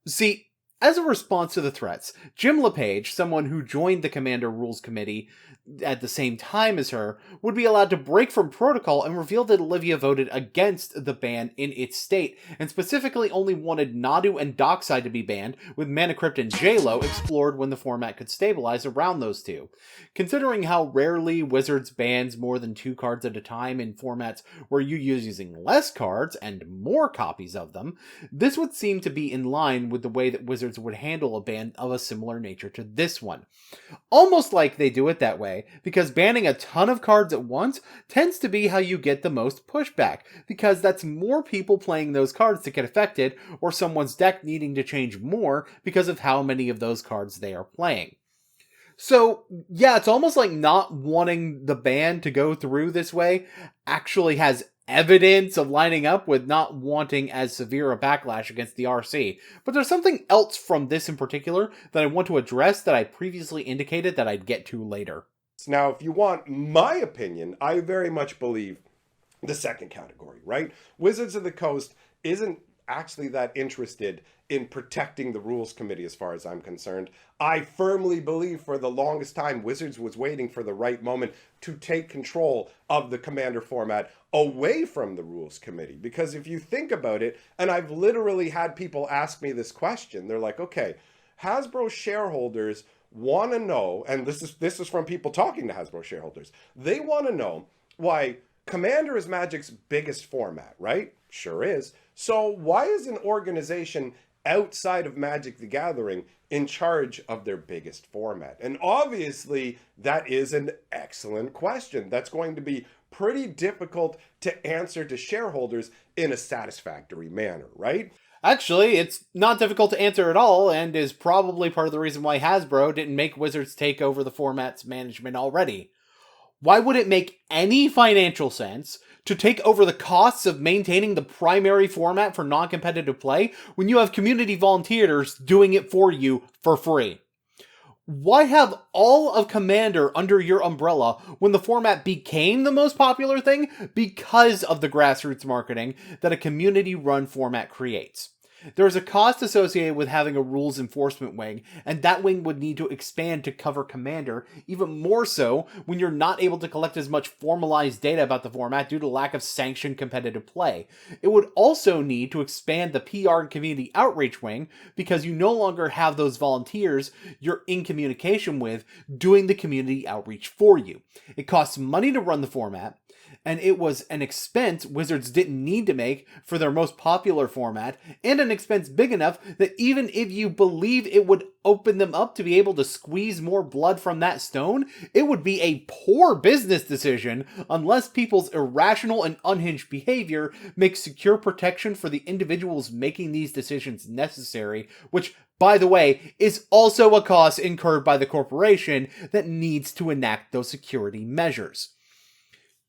See, as a response to the threats, Jim LePage, someone who joined the Commander Rules Committee at the same time as her, would be allowed to break from protocol and reveal that Olivia voted against the ban in its state, and specifically only wanted Nadu and Dockside to be banned, with Mana Crypt and JLo explored when the format could stabilize around those two. Considering how rarely Wizards bans more than 2 cards at a time in formats where you use using less cards and more copies of them, this would seem to be in line with the way that Wizards Wizards would handle a ban of a similar nature to this one. Almost like they do it that way, because banning a ton of cards at once tends to be how you get the most pushback, because that's more people playing those cards to get affected, or someone's deck needing to change more because of how many of those cards they are playing. So, yeah, it's almost like not wanting the ban to go through this way actually has evidence of lining up with not wanting as severe a backlash against the RC. But there's something else from this in particular that I want to address that I previously indicated that I'd get to later. Now, if you want my opinion, I very much believe the second category, right? Wizards of the Coast isn't actually that interested in protecting the rules committee as far as I'm concerned. I firmly believe for the longest time Wizards was waiting for the right moment to take control of the Commander format away from the rules committee. Because if you think about it, and I've literally had people ask me this question, they're like, okay, Hasbro shareholders want to know, and this is from people talking to Hasbro shareholders, they want to know why Commander is Magic's biggest format, right? Sure is. So why is an organization outside of Magic the Gathering in charge of their biggest format? And obviously, that is an excellent question. That's going to be pretty difficult to answer to shareholders in a satisfactory manner, right? Actually, it's not difficult to answer at all, and is probably part of the reason why Hasbro didn't make Wizards take over the format's management already. Why would it make any financial sense to take over the costs of maintaining the primary format for non-competitive play when you have community volunteers doing it for you for free? Why have all of Commander under your umbrella when the format became the most popular thing? Because of the grassroots marketing that a community-run format creates. There is a cost associated with having a rules enforcement wing, and that wing would need to expand to cover Commander, even more so when you're not able to collect as much formalized data about the format due to lack of sanctioned competitive play. It would also need to expand the PR and community outreach wing, because you no longer have those volunteers you're in communication with doing the community outreach for you. It costs money to run the format, and it was an expense Wizards didn't need to make for their most popular format, and an expense big enough that even if you believe it would open them up to be able to squeeze more blood from that stone, it would be a poor business decision unless people's irrational and unhinged behavior makes secure protection for the individuals making these decisions necessary, which, by the way, is also a cost incurred by the corporation that needs to enact those security measures.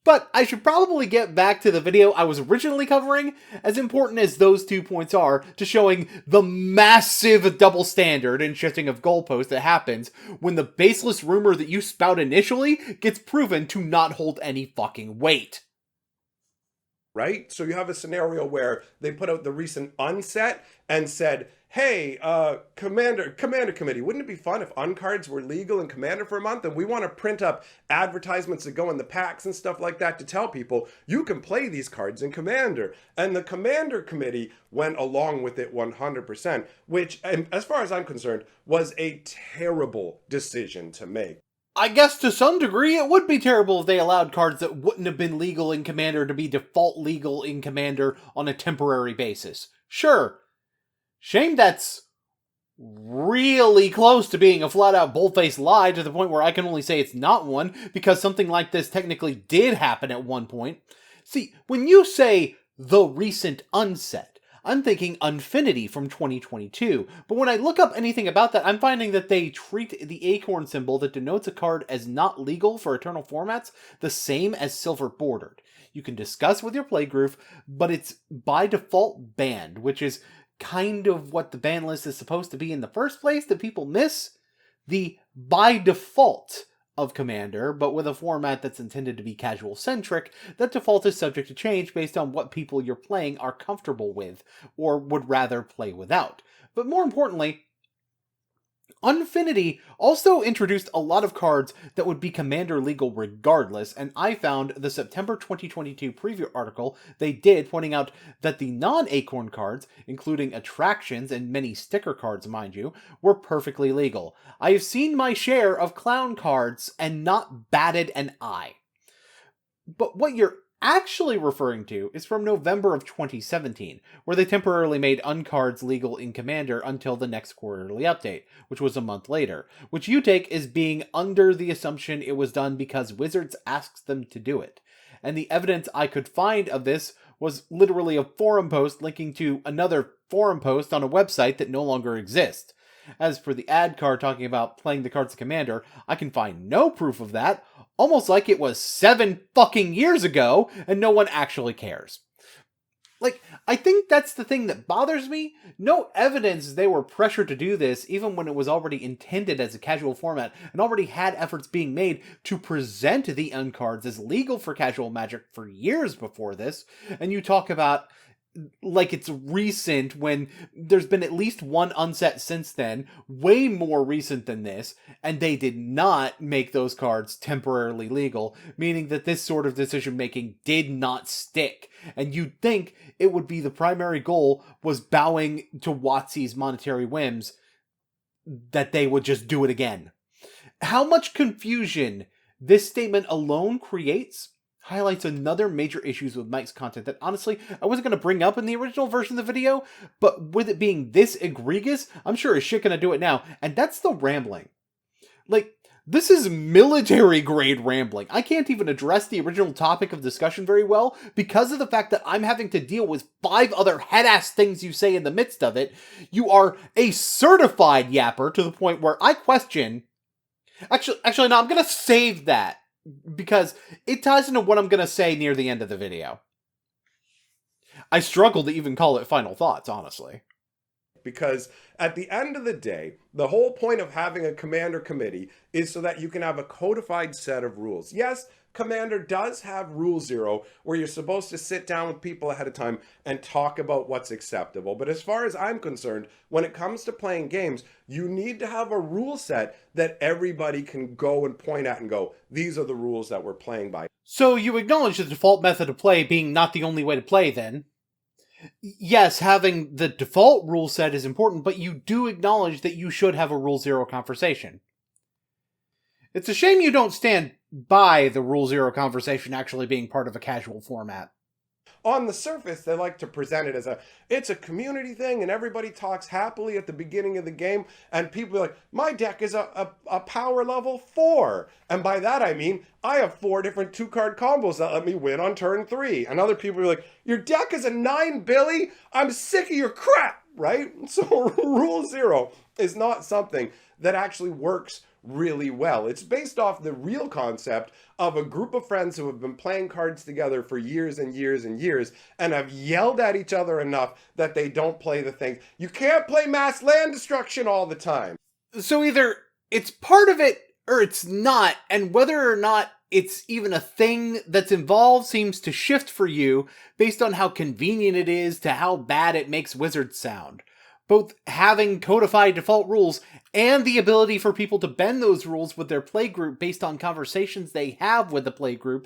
But I should probably get back to the video I was originally covering, as important as those 2 points are to showing the massive double standard and shifting of goalposts that happens when the baseless rumor that you spout initially gets proven to not hold any fucking weight. Right? So you have a scenario where they put out the recent unset and said, hey, Commander Committee, wouldn't it be fun if uncards were legal in Commander for a month? And we want to print up advertisements that go in the packs and stuff like that to tell people you can play these cards in Commander. And the Commander Committee went along with it 100%, which, as far as I'm concerned, was a terrible decision to make. I guess to some degree it would be terrible if they allowed cards that wouldn't have been legal in Commander to be default legal in Commander on a temporary basis. Sure. Shame that's really close to being a flat-out bold-faced lie to the point where I can only say it's not one, because something like this technically did happen at one point. See, when you say the recent unset, I'm thinking Unfinity from 2022, but when I look up anything about that, I'm finding that they treat the acorn symbol that denotes a card as not legal for Eternal formats the same as silver bordered. You can discuss with your playgroup, but it's by default banned, which is kind of what the ban list is supposed to be in the first place that people miss. The by default of Commander, but with a format that's intended to be casual centric, that default is subject to change based on what people you're playing are comfortable with, or would rather play without. But more importantly, Unfinity also introduced a lot of cards that would be Commander legal regardless, and I found the September 2022 preview article they did pointing out that the non-Acorn cards, including attractions and many sticker cards mind you, were perfectly legal. I have seen my share of clown cards and not batted an eye. But what you're actually referring to is from November of 2017, where they temporarily made uncards legal in Commander until the next quarterly update, which was a month later, which you take as being under the assumption it was done because Wizards asked them to do it. And the evidence I could find of this was literally a forum post linking to another forum post on a website that no longer exists. As for the ad card talking about playing the cards of Commander, I can find no proof of that, almost like it was 7 fucking years ago, and no one actually cares. Like, I think that's the thing that bothers me. No evidence they were pressured to do this, even when it was already intended as a casual format, and already had efforts being made to present the uncards as legal for casual Magic for years before this, and you talk about like it's recent when there's been at least one unset since then, way more recent than this, and they did not make those cards temporarily legal, meaning that this sort of decision making did not stick. And you'd think it would be the primary goal was bowing to WotC's monetary whims, that they would just do it again. How much confusion this statement alone creates highlights another major issues with Mike's content that honestly I wasn't going to bring up in the original version of the video, but with it being this egregious, I'm sure as shit gonna do it now, and that's the rambling. Like, this is military grade rambling. I can't even address the original topic of discussion very well because of the fact that I'm having to deal with 5 other head-ass things you say in the midst of it. You are a certified yapper to the point where I question... Actually, no, I'm gonna save that, because it ties into what I'm going to say near the end of the video. I struggle to even call it final thoughts, honestly. Because at the end of the day, the whole point of having a Commander committee is so that you can have a codified set of rules. Yes, Commander does have Rule 0, where you're supposed to sit down with people ahead of time and talk about what's acceptable. But as far as I'm concerned, when it comes to playing games, you need to have a rule set that everybody can go and point at and go, these are the rules that we're playing by. So you acknowledge the default method of play being not the only way to play, then? Yes, having the default rule set is important, but you do acknowledge that you should have a Rule 0 conversation. It's a shame you don't stand by the Rule 0 conversation actually being part of a casual format. On the surface, they like to present it as it's a community thing and everybody talks happily at the beginning of the game, and people are like, my deck is a power level 4. And by that I mean, I have 4 different 2-card combos that let me win on turn 3. And other people are like, your deck is a 9, Billy? I'm sick of your crap, right? So Rule 0 is not something that actually works really well. It's based off the real concept of a group of friends who have been playing cards together for years and years and years and have yelled at each other enough that they don't play the thing. You can't play mass land destruction all the time. So either it's part of it or it's not, and whether or not it's even a thing that's involved seems to shift for you based on how convenient it is to how bad it makes Wizards sound. Both having codified default rules and the ability for people to bend those rules with their playgroup based on conversations they have with the playgroup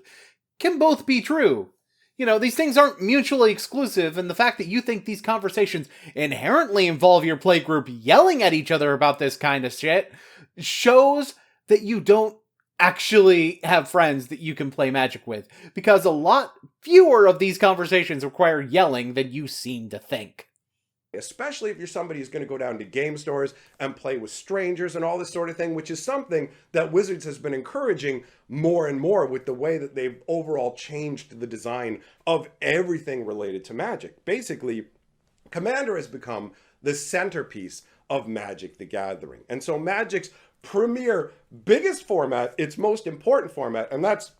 can both be true. You know, these things aren't mutually exclusive, and the fact that you think these conversations inherently involve your playgroup yelling at each other about this kind of shit shows that you don't actually have friends that you can play Magic with, because a lot fewer of these conversations require yelling than you seem to think. Especially if you're somebody who's going to go down to game stores and play with strangers and all this sort of thing, which is something that Wizards has been encouraging more and more with the way that they've overall changed the design of everything related to Magic. Basically, Commander has become the centerpiece of Magic the Gathering. And so Magic's premier, biggest format, its most important format, and that's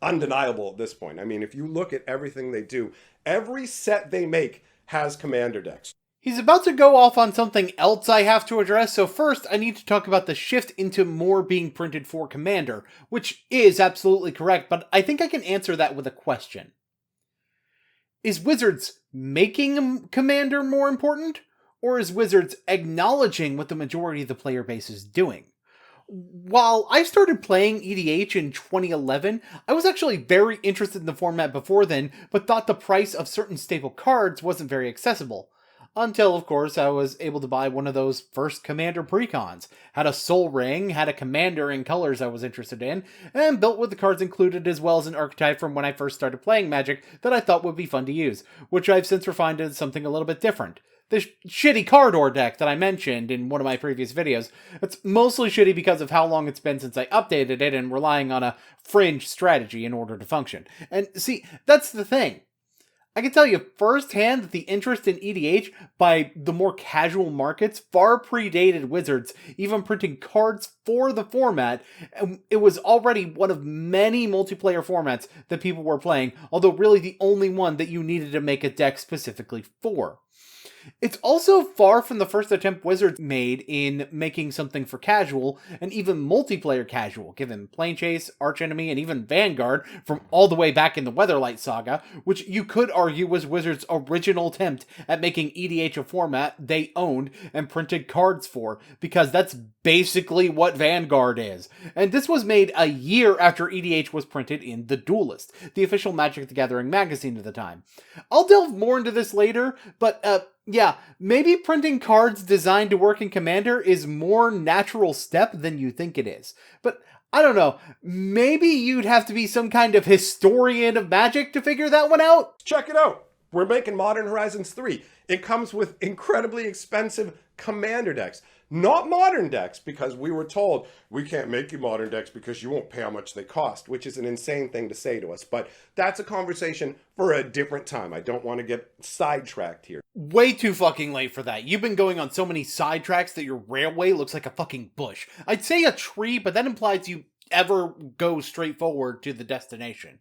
undeniable at this point. I mean, if you look at everything they do, every set they make has Commander decks. He's about to go off on something else I have to address, so first I need to talk about the shift into more being printed for Commander, which is absolutely correct, but I think I can answer that with a question. Is Wizards making Commander more important, or is Wizards acknowledging what the majority of the player base is doing? While I started playing EDH in 2011, I was actually very interested in the format before then, but thought the price of certain staple cards wasn't very accessible. Until, of course, I was able to buy one of those first Commander precons. Had a Soul Ring, had a Commander in colors I was interested in, and built with the cards included as well as an archetype from when I first started playing Magic that I thought would be fun to use, which I've since refined into something a little bit different. The shitty Cardor deck that I mentioned in one of my previous videos, it's mostly shitty because of how long it's been since I updated it and relying on a fringe strategy in order to function. And see, that's the thing. I can tell you firsthand that the interest in EDH by the more casual markets far predated Wizards even printing cards for the format, and it was already one of many multiplayer formats that people were playing, although really the only one that you needed to make a deck specifically for. It's also far from the first attempt Wizards made in making something for casual, and even multiplayer casual, given Planechase, Archenemy, and even Vanguard from all the way back in the Weatherlight saga, which you could argue was Wizards' original attempt at making EDH a format they owned and printed cards for, because that's basically what Vanguard is. And this was made a year after EDH was printed in The Duelist, the official Magic the Gathering magazine at the time. I'll delve more into this later, but yeah, maybe printing cards designed to work in Commander is more natural step than you think it is. But I don't know, maybe you'd have to be some kind of historian of Magic to figure that one out? Check it out. We're making Modern Horizons 3. It comes with incredibly expensive Commander decks. Not modern decks, because we were told we can't make you modern decks because you won't pay how much they cost, which is an insane thing to say to us. But that's a conversation for a different time. I don't want to get sidetracked here. Way too fucking late for that. You've been going on so many sidetracks that your railway looks like a fucking bush. I'd say a tree, but that implies you ever go straight forward to the destination.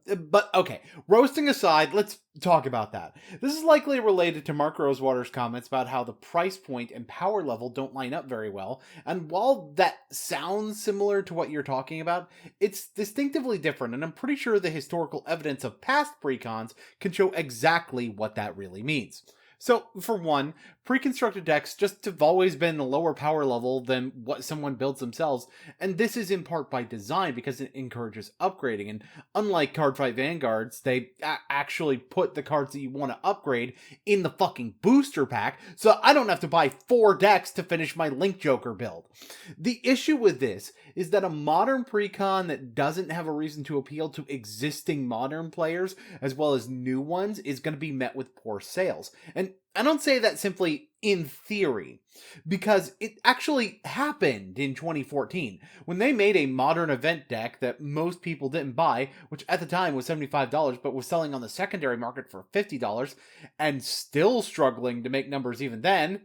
But okay, roasting aside, let's talk about that. This is likely related to Mark Rosewater's comments about how the price point and power level don't line up very well, and while that sounds similar to what you're talking about, it's distinctively different, and I'm pretty sure the historical evidence of past precons can show exactly what that really means. So, for one, pre-constructed decks just have always been a lower power level than what someone builds themselves, and this is in part by design because it encourages upgrading, and unlike Cardfight Vanguards, they actually put the cards that you want to upgrade in the fucking booster pack, so I don't have to buy 4 decks to finish my Link Joker build. The issue with this is that a modern precon that doesn't have a reason to appeal to existing modern players, as well as new ones, is going to be met with poor sales. And I don't say that simply in theory, because it actually happened in 2014, when they made a modern event deck that most people didn't buy, which at the time was $75, but was selling on the secondary market for $50, and still struggling to make numbers even then.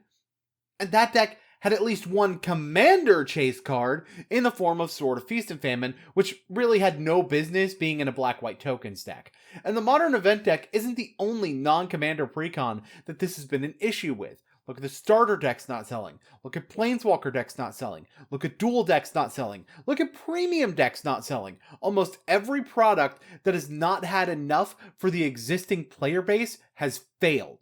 And that deck had at least one Commander chase card in the form of Sword of Feast and Famine, which really had no business being in a black-white token stack. And the modern event deck isn't the only non-Commander precon that this has been an issue with. Look at the starter decks not selling. Look at Planeswalker decks not selling. Look at dual decks not selling. Look at premium decks not selling. Almost every product that has not had enough for the existing player base has failed.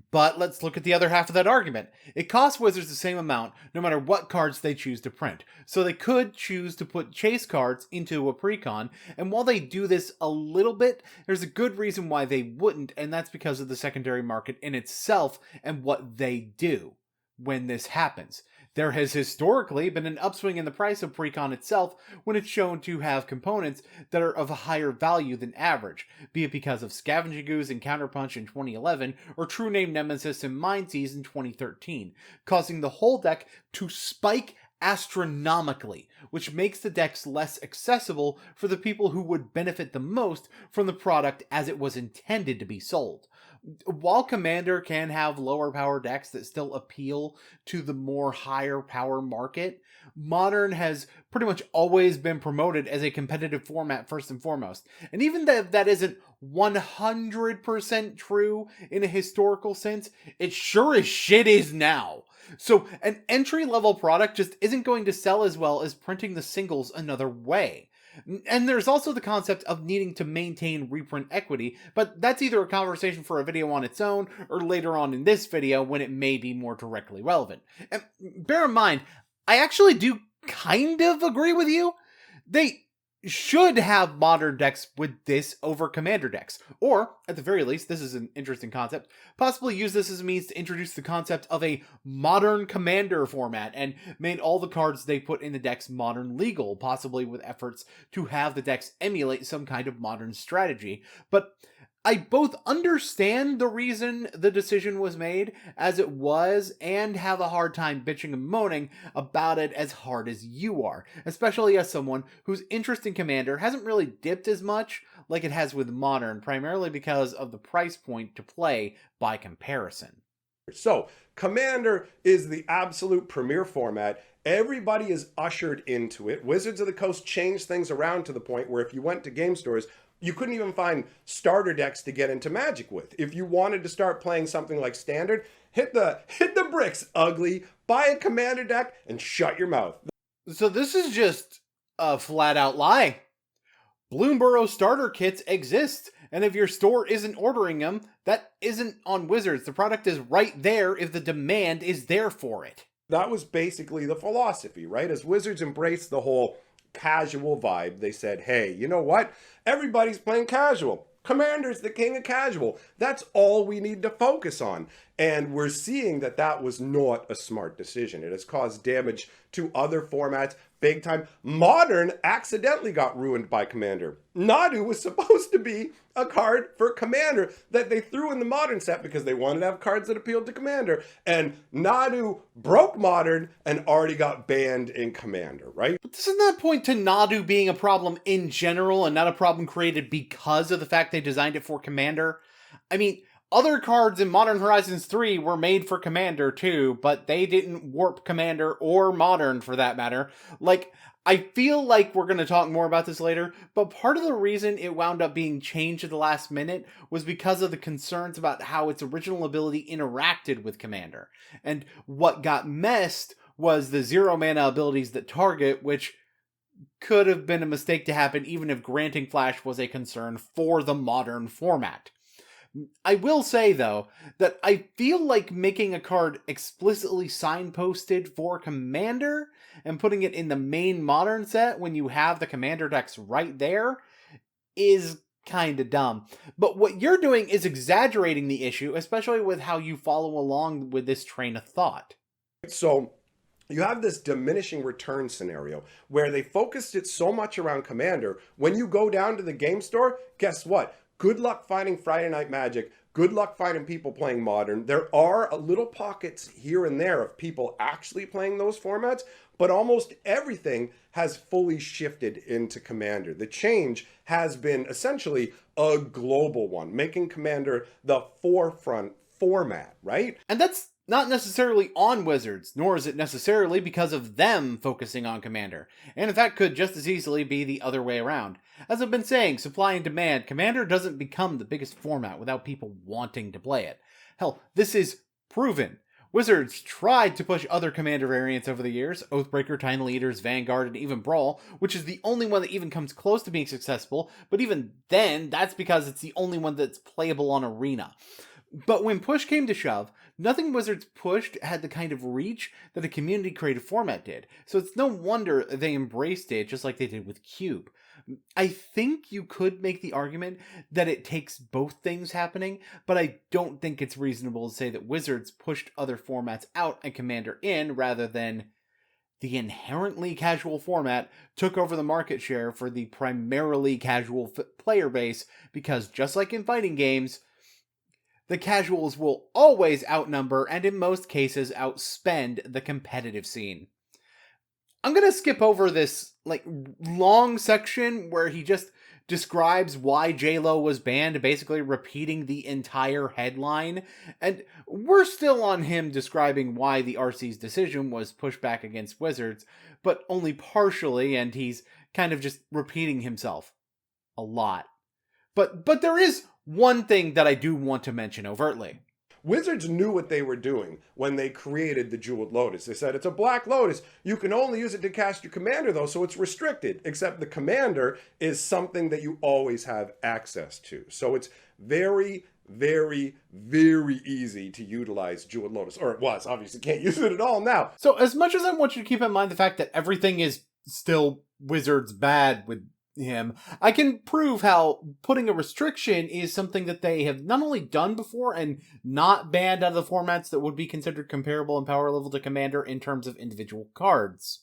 But let's look at the other half of that argument. It costs Wizards the same amount no matter what cards they choose to print. So they could choose to put chase cards into a precon, and while they do this a little bit, there's a good reason why they wouldn't, and that's because of the secondary market in itself and what they do when this happens. There has historically been an upswing in the price of precon itself when it's shown to have components that are of a higher value than average, be it because of Scavenging Ooze and Counterpunch in 2011 or True Name Nemesis and Mindseas in 2013, causing the whole deck to spike astronomically, which makes the decks less accessible for the people who would benefit the most from the product as it was intended to be sold. While Commander can have lower power decks that still appeal to the more higher power market, Modern has pretty much always been promoted as a competitive format first and foremost. And even if that isn't 100% true in a historical sense, it sure as shit is now. So an entry-level product just isn't going to sell as well as printing the singles another way. And there's also the concept of needing to maintain reprint equity, but that's either a conversation for a video on its own or later on in this video when it may be more directly relevant. And bear in mind, I actually do kind of agree with you. They should have modern decks with this over commander decks. Or, at the very least, this is an interesting concept, possibly use this as a means to introduce the concept of a modern commander format and made all the cards they put in the decks modern legal, possibly with efforts to have the decks emulate some kind of modern strategy. But I both understand the reason the decision was made as it was and have a hard time bitching and moaning about it as hard as you are, especially as someone whose interest in Commander hasn't really dipped as much like it has with Modern, primarily because of the price point to play by comparison. So, Commander is the absolute premier format. Everybody is ushered into it. Wizards of the Coast changed things around to the point where if you went to game stores, you couldn't even find starter decks to get into Magic with. If you wanted to start playing something like Standard, hit the bricks, ugly, buy a Commander deck, and shut your mouth. So this is just a flat out lie. Bloomburrow starter kits exist, and if your store isn't ordering them, that isn't on Wizards. The product is right there if the demand is there for it. That was basically the philosophy, right? As Wizards embraced the whole casual vibe, they said, hey, you know what? Everybody's playing casual. Commander's the king of casual. That's all we need to focus on. And we're seeing that that was not a smart decision. It has caused damage to other formats big time. Modern accidentally got ruined by Commander. Nadu was supposed to be a card for Commander that they threw in the Modern set because they wanted to have cards that appealed to Commander. And Nadu broke Modern and already got banned in Commander, right? But doesn't that point to Nadu being a problem in general and not a problem created because of the fact they designed it for Commander? I mean, other cards in Modern Horizons 3 were made for Commander too, but they didn't warp Commander or Modern for that matter. Like, I feel like we're going to talk more about this later, but part of the reason it wound up being changed at the last minute was because of the concerns about how its original ability interacted with Commander. And what got messed was the 0 mana abilities that target, which could have been a mistake to happen even if granting Flash was a concern for the Modern format. I will say, though, that I feel like making a card explicitly signposted for Commander and putting it in the main Modern set when you have the Commander decks right there is kind of dumb. But what you're doing is exaggerating the issue, especially with how you follow along with this train of thought. So you have this diminishing return scenario where they focused it so much around Commander. When you go down to the game store, guess what? Good luck finding Friday Night Magic. Good luck finding people playing Modern. There are little pockets here and there of people actually playing those formats, but almost everything has fully shifted into Commander. The change has been essentially a global one, making Commander the forefront format, right? And that's not necessarily on Wizards, nor is it necessarily because of them focusing on Commander, and in fact could just as easily be the other way around. As I've been saying, supply and demand, Commander doesn't become the biggest format without people wanting to play it. Hell, this is proven. Wizards tried to push other Commander variants over the years, Oathbreaker, Tiny Eaters, Vanguard, and even Brawl, which is the only one that even comes close to being successful, but even then, that's because it's the only one that's playable on Arena. But when push came to shove, nothing Wizards pushed had the kind of reach that a community-created format did, so it's no wonder they embraced it just like they did with Cube. I think you could make the argument that it takes both things happening, but I don't think it's reasonable to say that Wizards pushed other formats out and Commander in rather than the inherently casual format took over the market share for the primarily casual player base because just like in fighting games, the casuals will always outnumber and in most cases outspend the competitive scene. I'm going to skip over this long section where he just describes why J-Lo was banned, basically repeating the entire headline. And we're still on him describing why the RC's decision was pushed back against Wizards, but only partially, and he's kind of just repeating himself a lot. But there is one thing that I do want to mention overtly. Wizards knew what they were doing when they created the Jeweled Lotus. They said, it's a Black Lotus. You can only use it to cast your Commander, though, so it's restricted. Except the Commander is something that you always have access to. So it's very, very, very easy to utilize Jeweled Lotus. Or it was. Obviously, can't use it at all now. So as much as I want you to keep in mind the fact that everything is still Wizards bad with him, I can prove how putting a restriction is something that they have not only done before and not banned out of the formats that would be considered comparable in power level to Commander in terms of individual cards.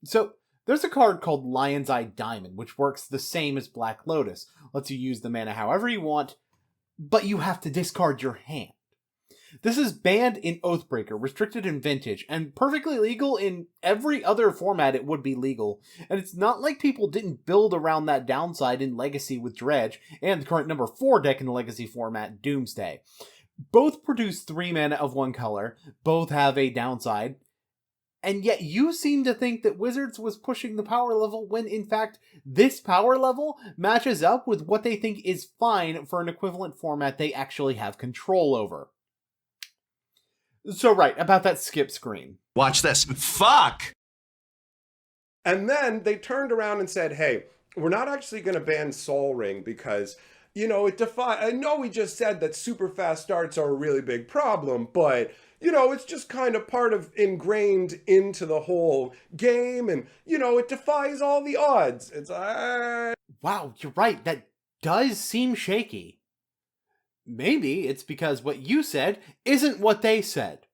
So, there's a card called Lion's Eye Diamond, which works the same as Black Lotus. Lets you use the mana however you want, but you have to discard your hand. This is banned in Oathbreaker, restricted in Vintage, and perfectly legal in every other format it would be legal. And it's not like people didn't build around that downside in Legacy with Dredge, and the current number 4 deck in the Legacy format, Doomsday. Both produce 3 mana of one color, both have a downside, and yet you seem to think that Wizards was pushing the power level when, in fact, this power level matches up with what they think is fine for an equivalent format they actually have control over. So right, about that skip screen. Watch this. Fuck! And then they turned around and said, hey, we're not actually going to ban Sol Ring because, you know, I know we just said that super fast starts are a really big problem, but, you know, it's just kind of part of ingrained into the whole game and, you know, it defies all the odds. It's Wow, you're right. That does seem shaky. Maybe it's because what you said isn't what they said.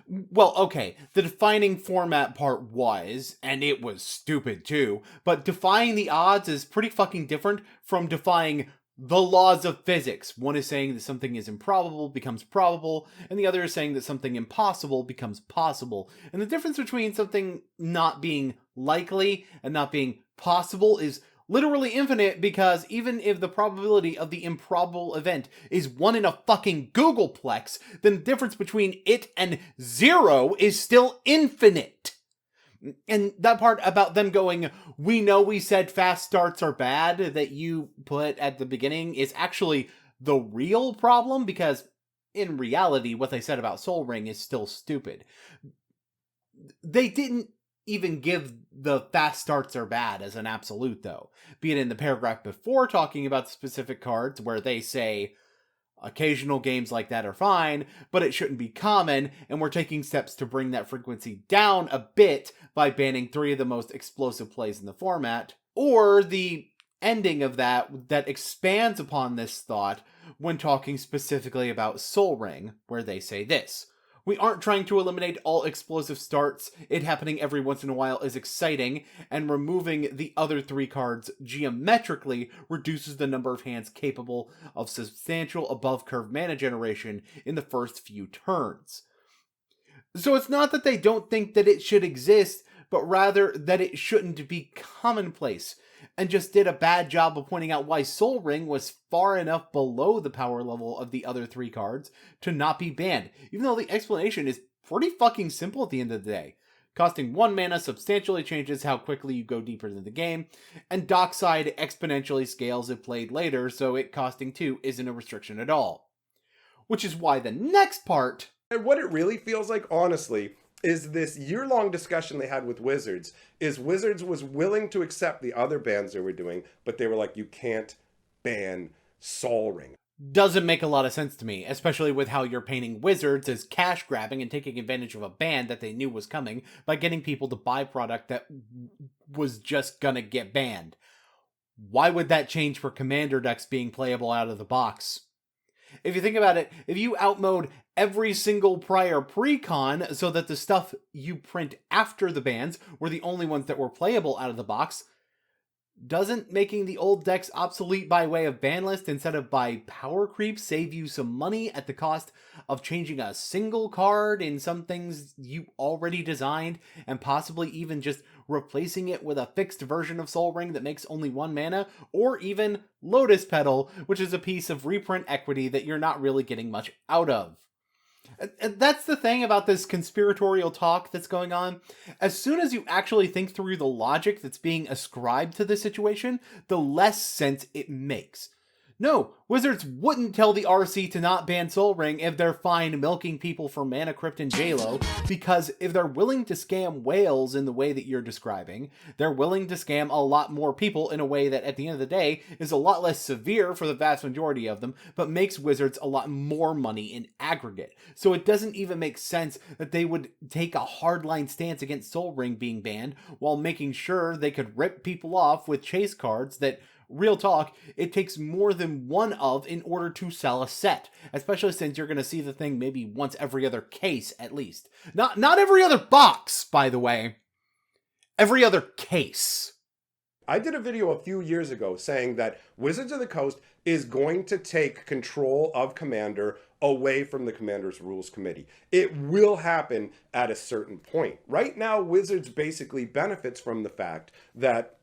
Well, okay, the defining format part was, and it was stupid too, but defying the odds is pretty fucking different from defying the laws of physics. One is saying that something is improbable becomes probable, and the other is saying that something impossible becomes possible. And the difference between something not being likely and not being possible is literally infinite, because even if the probability of the improbable event is 1 in a fucking Googleplex, then the difference between it and 0 is still infinite. And that part about them going, we know we said fast starts are bad, that you put at the beginning is actually the real problem, because in reality, what they said about Sol Ring is still stupid. They didn't even give the fast starts are bad as an absolute, though. Be it in the paragraph before talking about specific cards, where they say occasional games like that are fine, but it shouldn't be common, and we're taking steps to bring that frequency down a bit by banning 3 of the most explosive plays in the format. Or the ending of that expands upon this thought when talking specifically about Sol Ring, where they say this: we aren't trying to eliminate all explosive starts. It happening every once in a while is exciting, and removing the other 3 cards geometrically reduces the number of hands capable of substantial above-curve mana generation in the first few turns. So it's not that they don't think that it should exist, but rather that it shouldn't be commonplace, and just did a bad job of pointing out why Sol Ring was far enough below the power level of the other 3 cards to not be banned, even though the explanation is pretty fucking simple at the end of the day. Costing 1 mana substantially changes how quickly you go deeper into the game, and Dockside exponentially scales if played later, so it costing 2 isn't a restriction at all. Which is why the next part... And what it really feels like, honestly, is this year-long discussion they had with Wizards, is Wizards was willing to accept the other bans they were doing, but they were like, you can't ban Sol Ring. Doesn't make a lot of sense to me, especially with how you're painting Wizards as cash grabbing and taking advantage of a ban that they knew was coming by getting people to buy product that was just gonna get banned. Why would that change for Commander decks being playable out of the box? If you think about it, if you outmode every single prior precon so that the stuff you print after the bans were the only ones that were playable out of the box, doesn't making the old decks obsolete by way of ban list instead of by power creep save you some money at the cost of changing a single card in some things you already designed, and possibly even just replacing it with a fixed version of Sol Ring that makes only 1 mana, or even Lotus Petal, which is a piece of reprint equity that you're not really getting much out of? And that's the thing about this conspiratorial talk that's going on. As soon as you actually think through the logic that's being ascribed to the situation, the less sense it makes. No, Wizards wouldn't tell the RC to not ban Sol Ring if they're fine milking people for Mana Crypt and JLo, because if they're willing to scam whales in the way that you're describing, they're willing to scam a lot more people in a way that at the end of the day is a lot less severe for the vast majority of them, but makes Wizards a lot more money in aggregate. So it doesn't even make sense that they would take a hardline stance against Sol Ring being banned while making sure they could rip people off with chase cards that, real talk, it takes more than one of in order to sell a set, especially since you're going to see the thing maybe once every other case at least. Not every other box, by the way. Every other case. I did a video a few years ago saying that Wizards of the Coast is going to take control of Commander away from the Commander's Rules Committee. It will happen at a certain point. Right now, Wizards basically benefits from the fact that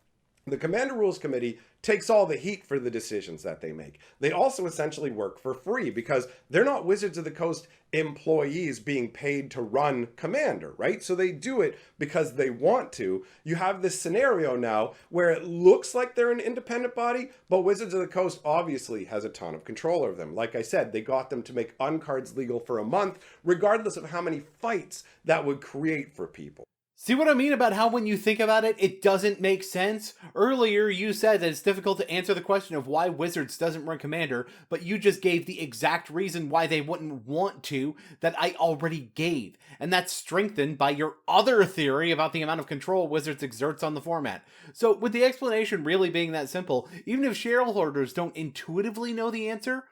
the Commander Rules Committee takes all the heat for the decisions that they make. They also essentially work for free because they're not Wizards of the Coast employees being paid to run Commander, right? So they do it because they want to. You have this scenario now where it looks like they're an independent body, but Wizards of the Coast obviously has a ton of control over them. Like I said, they got them to make uncards legal for a month, regardless of how many fights that would create for people. See what I mean about how when you think about it, it doesn't make sense? Earlier, you said that it's difficult to answer the question of why Wizards doesn't run Commander, but you just gave the exact reason why they wouldn't want to that I already gave. And that's strengthened by your other theory about the amount of control Wizards exerts on the format. So with the explanation really being that simple, even if shareholders don't intuitively know the answer,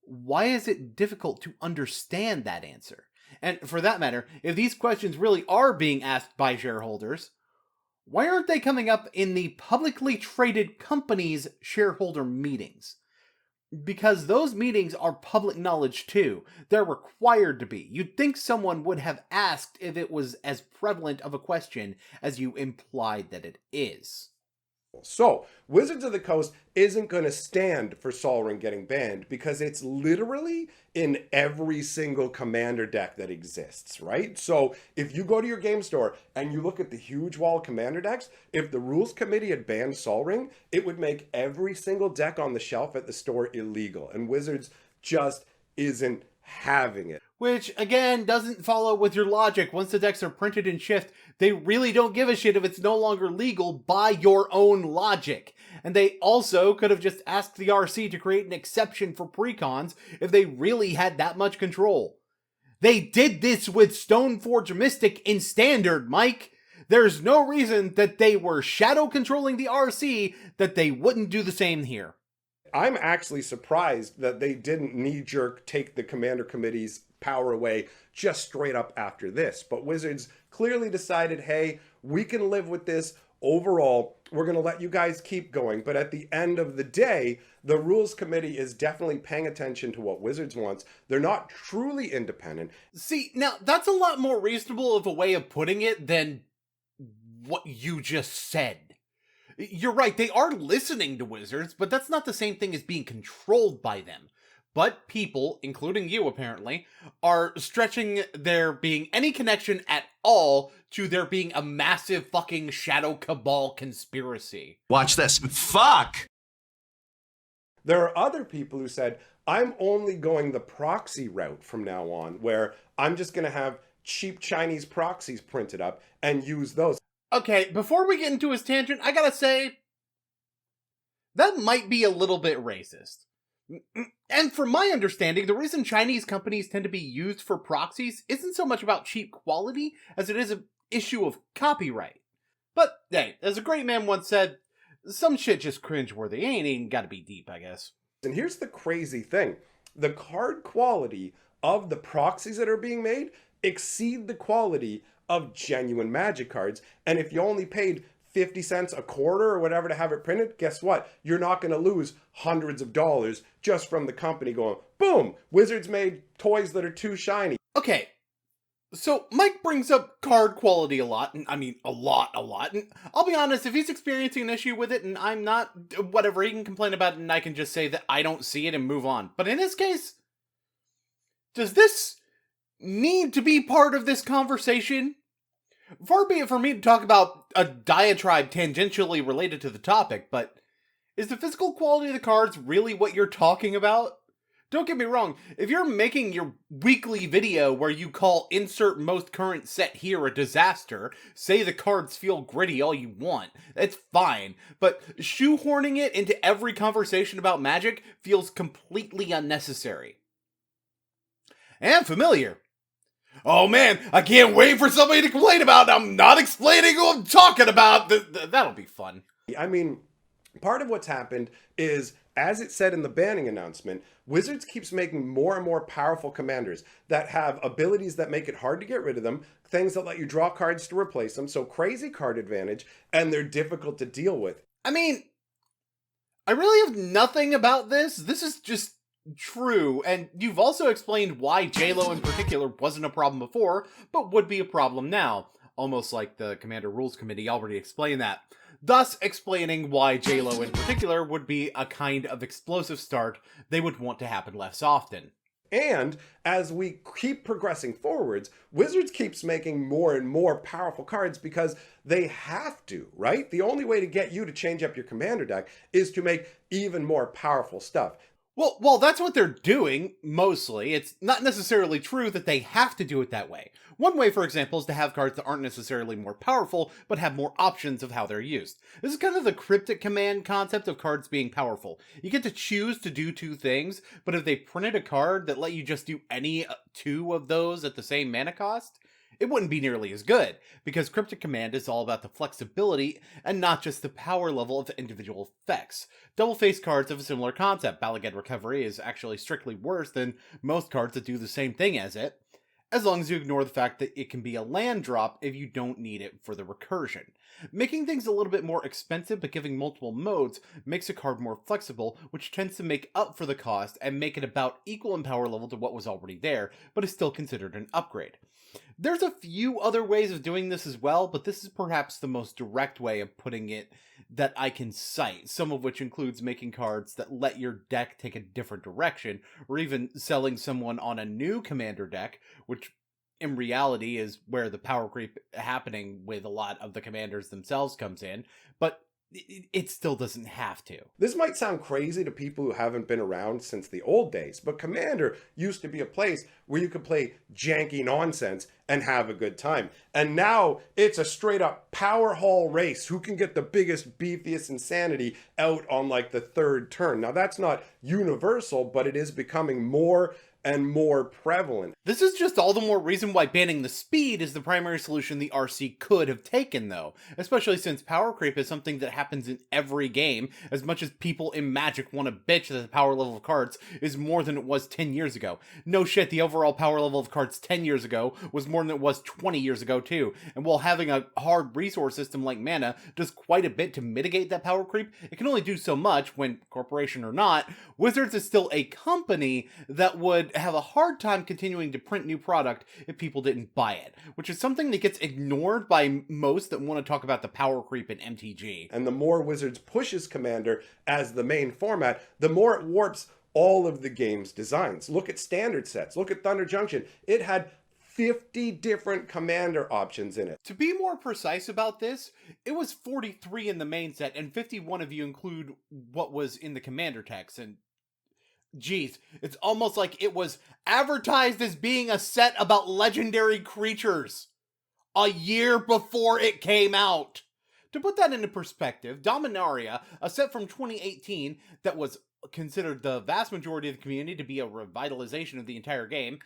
why is it difficult to understand that answer? And for that matter, if these questions really are being asked by shareholders, why aren't they coming up in the publicly traded companies' shareholder meetings? Because those meetings are public knowledge too. They're required to be. You'd think someone would have asked if it was as prevalent of a question as you implied that it is. So, Wizards of the Coast isn't going to stand for Sol Ring getting banned because it's literally in every single Commander deck that exists, right? So, if you go to your game store and you look at the huge wall of Commander decks, if the Rules Committee had banned Sol Ring, it would make every single deck on the shelf at the store illegal. And Wizards just isn't having it. Which, again, doesn't follow with your logic. Once the decks are printed in Shift, they really don't give a shit if it's no longer legal by your own logic. And they also could have just asked the RC to create an exception for precons if they really had that much control. They did this with Stoneforge Mystic in Standard, Mike. There's no reason that they were shadow controlling the RC that they wouldn't do the same here. I'm actually surprised that they didn't knee-jerk take the Commander Committee's power away just straight up after this. But Wizards clearly decided, hey, we can live with this. Overall, we're going to let you guys keep going. But at the end of the day, the Rules Committee is definitely paying attention to what Wizards wants. They're not truly independent. See, now that's a lot more reasonable of a way of putting it than what you just said. You're right, they are listening to Wizards, but that's not the same thing as being controlled by them. But people, including you apparently, are stretching there being any connection at all to there being a massive fucking Shadow Cabal conspiracy. Watch this. Fuck! There are other people who said, I'm only going the proxy route from now on, where I'm just going to have cheap Chinese proxies printed up and use those. Okay, before we get into his tangent, I gotta say, that might be a little bit racist. And from my understanding, the reason Chinese companies tend to be used for proxies isn't so much about cheap quality as it is an issue of copyright. But hey, as a great man once said, some shit just cringeworthy. Ain't even gotta be deep, I guess. And here's the crazy thing. The card quality of the proxies that are being made exceed the quality of genuine Magic cards. And if you only paid 50 cents a quarter or whatever to have it printed, guess what? You're not going to lose hundreds of dollars just from the company going, boom, Wizards made toys that are too shiny. Okay, so Mike brings up card quality a lot, and I mean a lot. And I'll be honest, if he's experiencing an issue with it and I'm not, whatever, he can complain about it and I can just say that I don't see it and move on. But in this case, does this need to be part of this conversation? Far be it for me to talk about a diatribe tangentially related to the topic, but Is the physical quality of the cards really what you're talking about? Don't get me wrong, if you're making your weekly video where you call insert most current set here a disaster, say the cards feel gritty all you want, that's fine, but shoehorning it into every conversation about Magic feels completely unnecessary. And familiar. Oh man, I can't wait for somebody to complain about I'm not explaining who I'm talking about. That'll be fun. I mean, part of what's happened is, as it said in the banning announcement, Wizards keeps making more and more powerful commanders that have abilities that make it hard to get rid of them, things that let you draw cards to replace them, so crazy card advantage, and they're difficult to deal with. I mean, I really have nothing about this. This is just true, and you've also explained why JLo in particular wasn't a problem before, but would be a problem now. Almost like the Commander Rules Committee already explained that. Thus explaining why JLo in particular would be a kind of explosive start they would want to happen less often. And as we keep progressing forwards, Wizards keeps making more and more powerful cards because they have to, right? The only way to get you to change up your commander deck is to make even more powerful stuff. Well, that's what they're doing, mostly. It's not necessarily true that they have to do it that way. One way, for example, is to have cards that aren't necessarily more powerful, but have more options of how they're used. This is kind of the cryptic command concept of cards being powerful. You get to choose to do two things, but if they printed a card that let you just do any two of those at the same mana cost, it wouldn't be nearly as good, because Cryptic Command is all about the flexibility and not just the power level of individual effects. Double-faced cards have a similar concept. Balagad Recovery is actually strictly worse than most cards that do the same thing as it, as long as you ignore the fact that it can be a land drop if you don't need it for the recursion. Making things a little bit more expensive but giving multiple modes makes a card more flexible, which tends to make up for the cost and make it about equal in power level to what was already there, but is still considered an upgrade. There's a few other ways of doing this as well, but this is perhaps the most direct way of putting it that I can cite, some of which includes making cards that let your deck take a different direction, or even selling someone on a new commander deck, which in reality is where the power creep happening with a lot of the commanders themselves comes in, but it still doesn't have to. This might sound crazy to people who haven't been around since the old days, but Commander used to be a place where you could play janky nonsense and have a good time. And now it's a straight up power haul race. Who can get the biggest, beefiest insanity out on like the third turn? Now that's not universal, but it is becoming more and more prevalent. This is just all the more reason why banning the speed is the primary solution the RC could have taken, though, especially since power creep is something that happens in every game, as much as people in Magic want to bitch that the power level of cards is more than it was 10 years ago. No shit, the overall power level of cards 10 years ago was more than it was 20 years ago, too, and while having a hard resource system like mana does quite a bit to mitigate that power creep, it can only do so much when, corporation or not, Wizards is still a company that would have a hard time continuing to print new product if people didn't buy it, which is something that gets ignored by most that want to talk about the power creep in MTG. And the more Wizards pushes Commander as the main format, the more it warps all of the game's designs. Look at standard sets. Look at Thunder Junction. It had 50 different commander options in it. To be more precise about this, it was 43 in the main set, and 51 of you include what was in the commander text, and geez, it's almost like it was advertised as being a set about legendary creatures a year before it came out. To put that into perspective, Dominaria, a set from 2018 that was considered the vast majority of the community to be a revitalization of the entire game,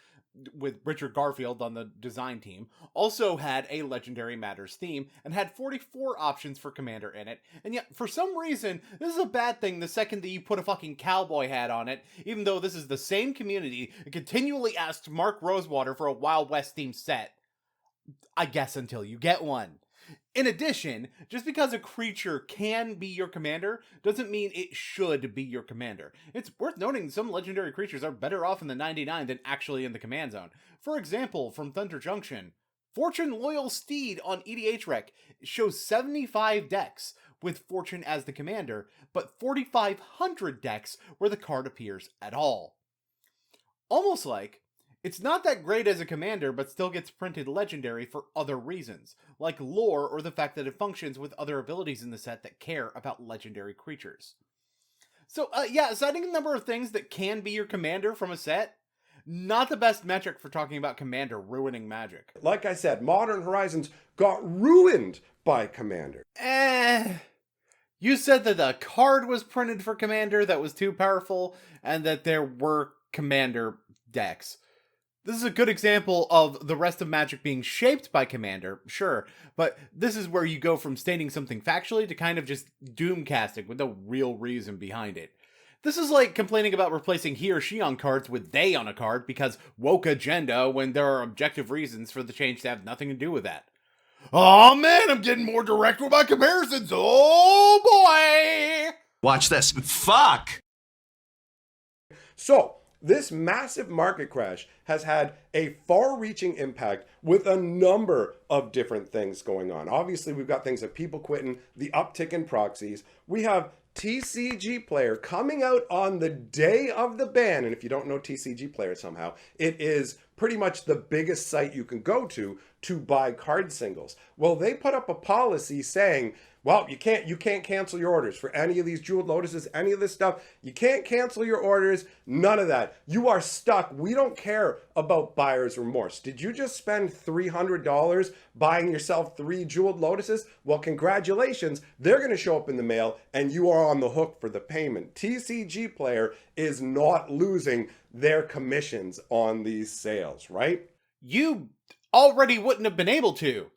with Richard Garfield on the design team, also had a Legendary Matters theme and had 44 options for Commander in it, and yet for some reason this is a bad thing the second that you put a fucking cowboy hat on it, even though this is the same community that continually asked Mark Rosewater for a Wild West themed set. I guess until you get one. In addition, just because a creature can be your commander doesn't mean it should be your commander. It's worth noting some legendary creatures are better off in the 99 than actually in the command zone. For example, from Thunder Junction, Fortune Loyal Steed on EDH Rec shows 75 decks with Fortune as the commander, but 4,500 decks where the card appears at all. Almost like it's not that great as a commander, but still gets printed legendary for other reasons, like lore or the fact that it functions with other abilities in the set that care about legendary creatures. So, yeah, citing a number of things that can be your commander from a set, not the best metric for talking about commander ruining Magic. Like I said, Modern Horizons got ruined by Commander. You said that a card was printed for commander that was too powerful, and that there were commander decks. This is a good example of the rest of Magic being shaped by commander, sure, but this is where you go from stating something factually to kind of just doomcasting with no real reason behind it. This is like complaining about replacing he or she on cards with they on a card because woke agenda when there are objective reasons for the change to have nothing to do with that. Oh man, I'm getting more direct with my comparisons. Oh boy! Watch this. Fuck! So, this massive market crash has had a far-reaching impact with a number of different things going on. Obviously, we've got things like people quitting, the uptick in proxies. We have TCG Player coming out on the day of the ban. And if you don't know TCG Player somehow, it is pretty much the biggest site you can go to buy card singles. Well, they put up a policy saying, well, you can't cancel your orders for any of these Jeweled Lotuses, any of this stuff. You can't cancel your orders, none of that. You are stuck. We don't care about buyer's remorse. Did you just spend $300 buying yourself 3 Jeweled Lotuses? Well, congratulations. They're going to show up in the mail and you are on the hook for the payment. TCG Player is not losing their commissions on these sales, right? You already wouldn't have been able to.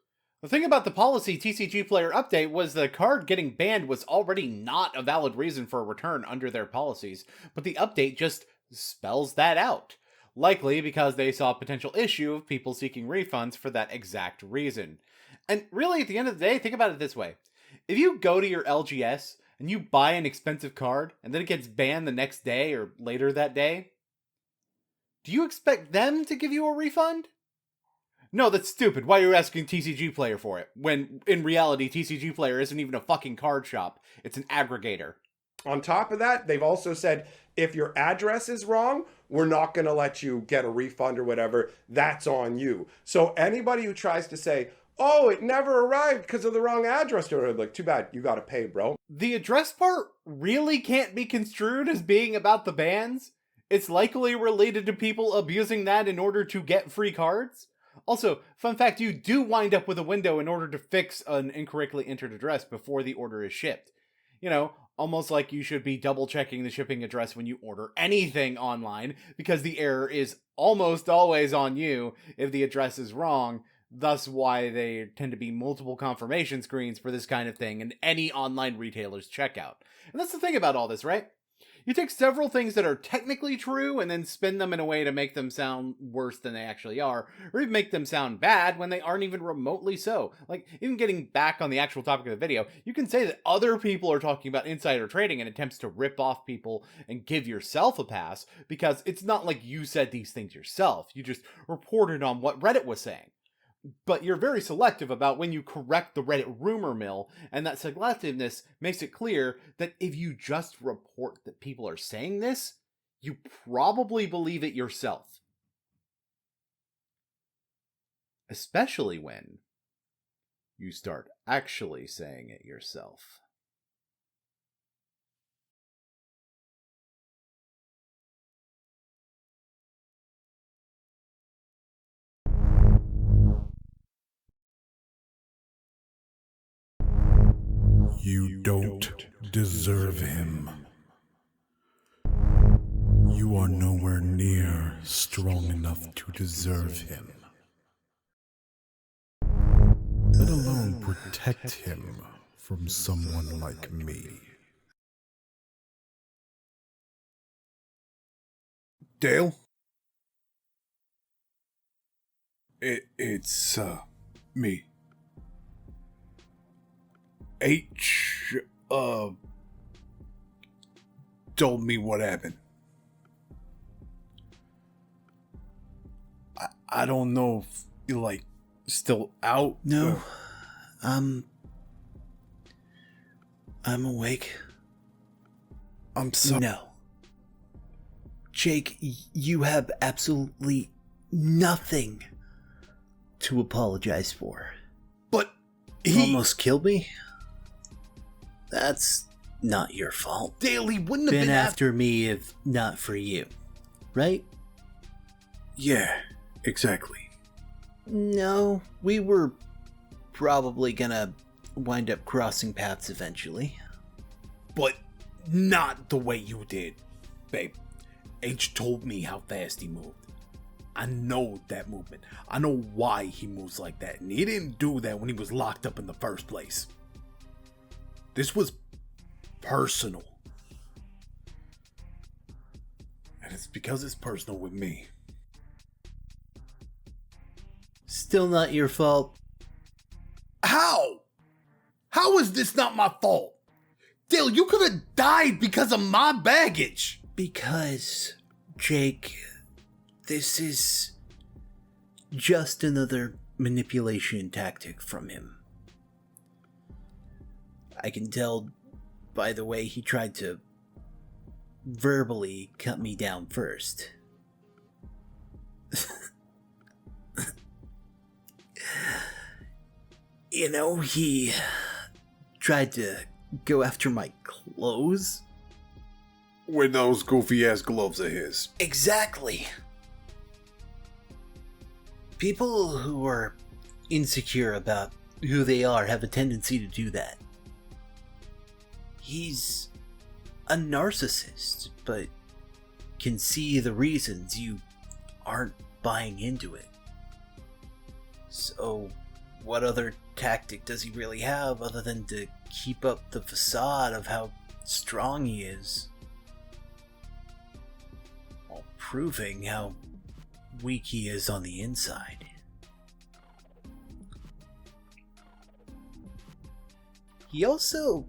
The thing about the policy TCG Player update was the card getting banned was already not a valid reason for a return under their policies, but the update just spells that out. Likely because they saw a potential issue of people seeking refunds for that exact reason. And really, at the end of the day, think about it this way. If you go to your LGS and you buy an expensive card and then it gets banned the next day or later that day, do you expect them to give you a refund? No, that's stupid. Why are you asking TCG Player for it? When, in reality, TCG Player isn't even a fucking card shop. It's an aggregator. On top of that, they've also said, if your address is wrong, we're not going to let you get a refund or whatever. That's on you. So anybody who tries to say, oh, it never arrived because of the wrong address, or like, too bad, you got to pay, bro. The address part really can't be construed as being about the bans. It's likely related to people abusing that in order to get free cards. Also, fun fact, you do wind up with a window in order to fix an incorrectly entered address before the order is shipped. You know, almost like you should be double checking the shipping address when you order anything online, because the error is almost always on you if the address is wrong, thus why they tend to be multiple confirmation screens for this kind of thing in any online retailer's checkout. And that's the thing about all this, right? You take several things that are technically true and then spin them in a way to make them sound worse than they actually are, or even make them sound bad when they aren't even remotely so. Like, even getting back on the actual topic of the video, you can say that other people are talking about insider trading and attempts to rip off people and give yourself a pass, because it's not like you said these things yourself. You just reported on what Reddit was saying. But you're very selective about when you correct the Reddit rumor mill, and that selectiveness makes it clear that if you just report that people are saying this, you probably believe it yourself. Especially when you start actually saying it yourself. You don't deserve him. You are nowhere near strong enough to deserve him. Let alone protect him from someone like me. Dale? It's me. H, told me what happened. I don't know if you're, like, still out. No, I'm awake. I'm sorry. No. Jake, you have absolutely nothing to apologize for. But He almost killed me? That's not your fault. Dale, he wouldn't have Been been after me if not for you. Right? Yeah, exactly. No, we were probably gonna wind up crossing paths eventually. But not the way you did. Babe, H told me how fast he moved. I know that movement. I know why he moves like that. And he didn't do that when he was locked up in the first place. This was personal. And it's because it's personal with me. Still not your fault. How? How is this not my fault? Dale, you could have died because of my baggage. Because, Jake, this is just another manipulation tactic from him. I can tell by the way he tried to verbally cut me down first. You know, he tried to go after my clothes. With those goofy ass gloves of his. Exactly. People who are insecure about who they are have a tendency to do that. He's a narcissist, but can see the reasons you aren't buying into it. So, what other tactic does he really have other than to keep up the facade of how strong he is? While proving how weak he is on the inside. He also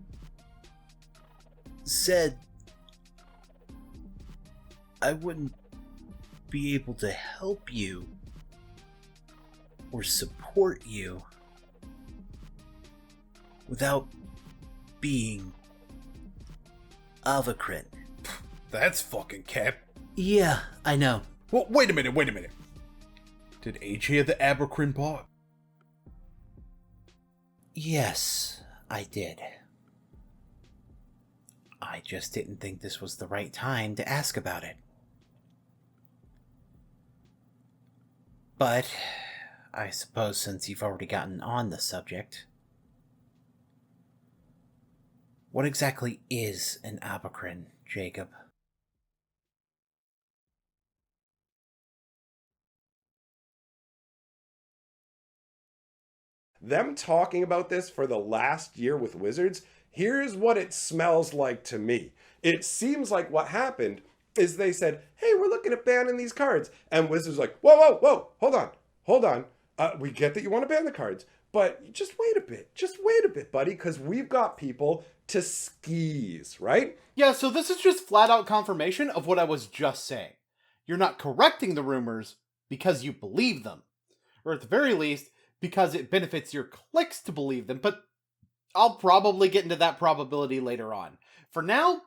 said I wouldn't be able to help you or support you without being Avacrin. That's fucking cap. Yeah, I know. Well, wait a minute. Did H hear the Abercrin part? Yes, I did. I just didn't think this was the right time to ask about it. But I suppose since you've already gotten on the subject, what exactly is an Abercrin, Jacob? Them talking about this for the last year with Wizards, here's what it smells like to me. It seems like what happened is they said, hey, we're looking at banning these cards. And Wizards like, whoa, hold on. We get that you want to ban the cards, but just wait a bit, buddy, because we've got people to skis, right? Yeah, so this is just flat out confirmation of what I was just saying. You're not correcting the rumors because you believe them. Or at the very least, because it benefits your clicks to believe them, but I'll probably get into that probability later on. For now,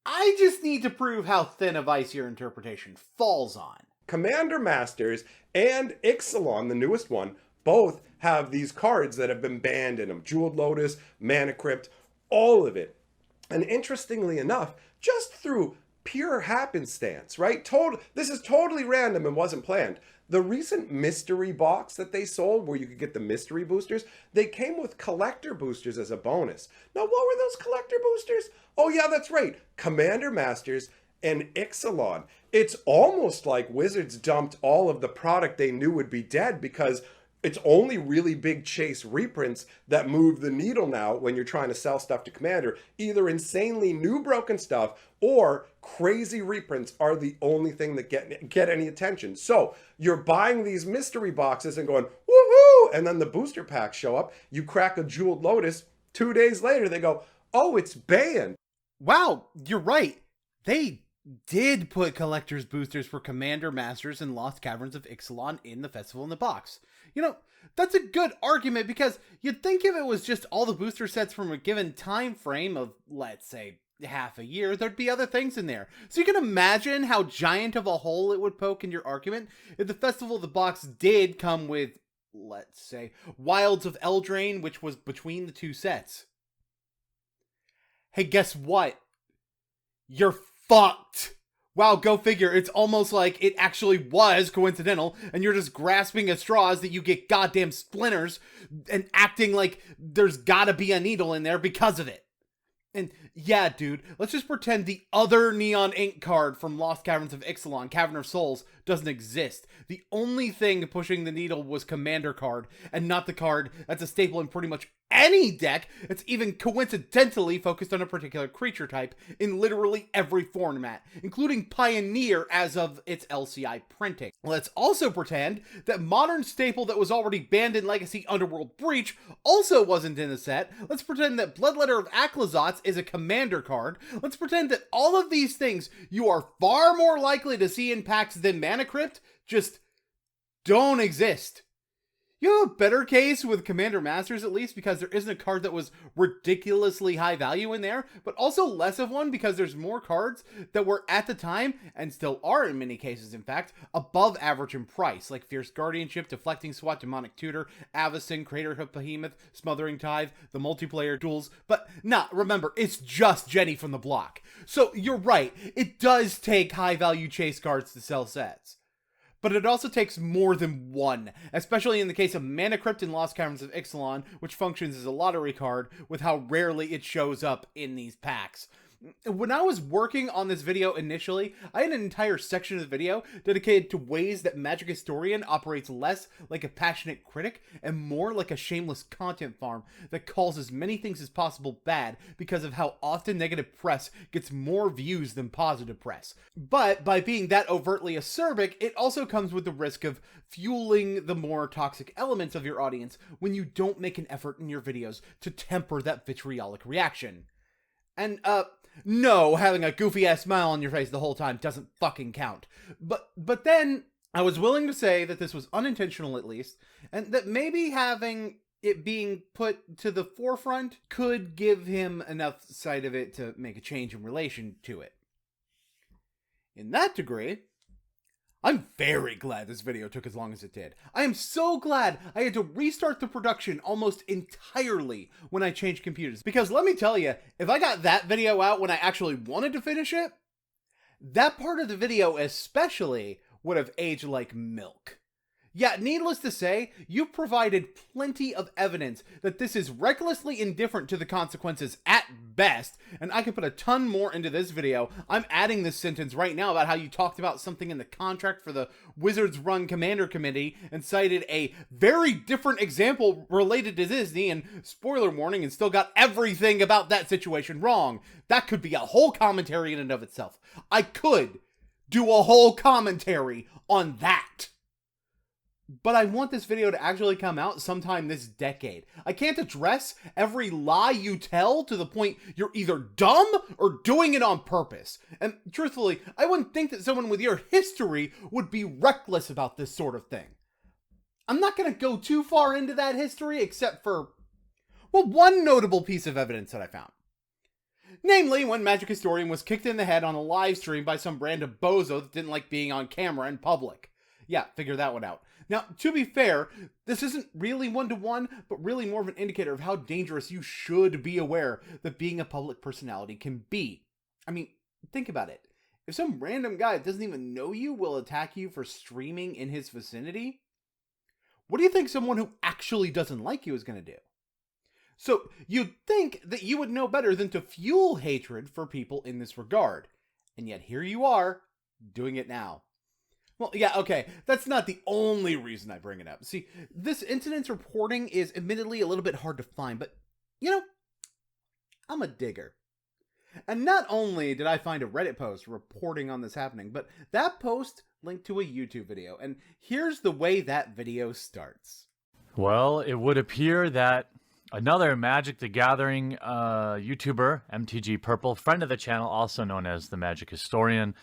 I just need to prove how thin of ice your interpretation falls on. Commander Masters and Ixalan, the newest one, both have these cards that have been banned in them. Jeweled Lotus, Mana Crypt, all of it. And interestingly enough, just through pure happenstance, right? This is totally random and wasn't planned. The recent mystery box that they sold, where you could get the mystery boosters, they came with collector boosters as a bonus. Now, what were those collector boosters? Oh yeah, that's right. Commander Masters and Ixalan. It's almost like Wizards dumped all of the product they knew would be dead, because it's only really big chase reprints that move the needle now when you're trying to sell stuff to Commander. Either insanely new broken stuff or crazy reprints are the only thing that get any attention. So you're buying these mystery boxes and going, woohoo! And then the booster packs show up. You crack a Jeweled Lotus. 2 days later, they go, oh, it's banned. Wow, you're right. They did put collector's boosters for Commander Masters and Lost Caverns of Ixalan in the Festival in the Box. You know, that's a good argument, because you'd think if it was just all the booster sets from a given time frame of, let's say, half a year, there'd be other things in there. So you can imagine how giant of a hole it would poke in your argument if the Festival of the Box did come with, let's say, Wilds of Eldraine, which was between the two sets. Hey, guess what? You're fucked. Wow, go figure. It's almost like it actually was coincidental, and you're just grasping at straws that you get goddamn splinters and acting like there's gotta be a needle in there because of it. And yeah, dude, let's just pretend the other Neon Ink card from Lost Caverns of Ixalan, Cavern of Souls, doesn't exist. The only thing pushing the needle was Commander card, and not the card that's a staple in pretty much any deck that's even coincidentally focused on a particular creature type in literally every format, including Pioneer as of its LCI printing. Let's also pretend that modern staple that was already banned in Legacy Underworld Breach also wasn't in the set. Let's pretend that Bloodletter of Aclazotz is a commander card. Let's pretend that all of these things you are far more likely to see in packs than Mana Crypt just don't exist. You have a better case with Commander Masters, at least, because there isn't a card that was ridiculously high value in there, but also less of one because there's more cards that were at the time, and still are in many cases, in fact, above average in price, like Fierce Guardianship, Deflecting Swat, Demonic Tutor, Avacyn, Crater of Behemoth, Smothering Tithe, the multiplayer duels, but remember, it's just Jenny from the block. So you're right, it does take high value chase cards to sell sets. But it also takes more than one, especially in the case of Mana Crypt and Lost Caverns of Ixalan, which functions as a lottery card with how rarely it shows up in these packs. When I was working on this video initially, I had an entire section of the video dedicated to ways that Magic Historian operates less like a passionate critic and more like a shameless content farm that calls as many things as possible bad because of how often negative press gets more views than positive press. But by being that overtly acerbic, it also comes with the risk of fueling the more toxic elements of your audience when you don't make an effort in your videos to temper that vitriolic reaction. And, no, having a goofy-ass smile on your face the whole time doesn't fucking count. But then, I was willing to say that this was unintentional at least, and that maybe having it being put to the forefront could give him enough sight of it to make a change in relation to it. In that degree, I'm very glad this video took as long as it did. I am so glad I had to restart the production almost entirely when I changed computers. Because let me tell you, if I got that video out when I actually wanted to finish it, that part of the video especially would have aged like milk. Yeah, needless to say, you provided plenty of evidence that this is recklessly indifferent to the consequences at best, and I could put a ton more into this video. I'm adding this sentence right now about how you talked about something in the contract for the Wizards Run Commander Committee and cited a very different example related to Disney, and spoiler warning, and still got everything about that situation wrong. That could be a whole commentary in and of itself. I could do a whole commentary on that. But I want this video to actually come out sometime this decade. I can't address every lie you tell to the point you're either dumb or doing it on purpose. And truthfully, I wouldn't think that someone with your history would be reckless about this sort of thing. I'm not going to go too far into that history except for, well, one notable piece of evidence that I found. Namely, when Magic Historian was kicked in the head on a live stream by some random bozo that didn't like being on camera in public. Yeah, figure that one out. Now, to be fair, this isn't really one-to-one, but really more of an indicator of how dangerous you should be aware that being a public personality can be. I mean, think about it. If some random guy that doesn't even know you will attack you for streaming in his vicinity, what do you think someone who actually doesn't like you is going to do? So, you'd think that you would know better than to fuel hatred for people in this regard. And yet here you are, doing it now. Well, yeah, okay, that's not the only reason I bring it up. See, this incident's reporting is admittedly a little bit hard to find, but, you know, I'm a digger. And not only did I find a Reddit post reporting on this happening, but that post linked to a YouTube video, and here's the way that video starts. Well, it would appear that another Magic the Gathering YouTuber, MTG Purple, friend of the channel, also known as the Magic Historian,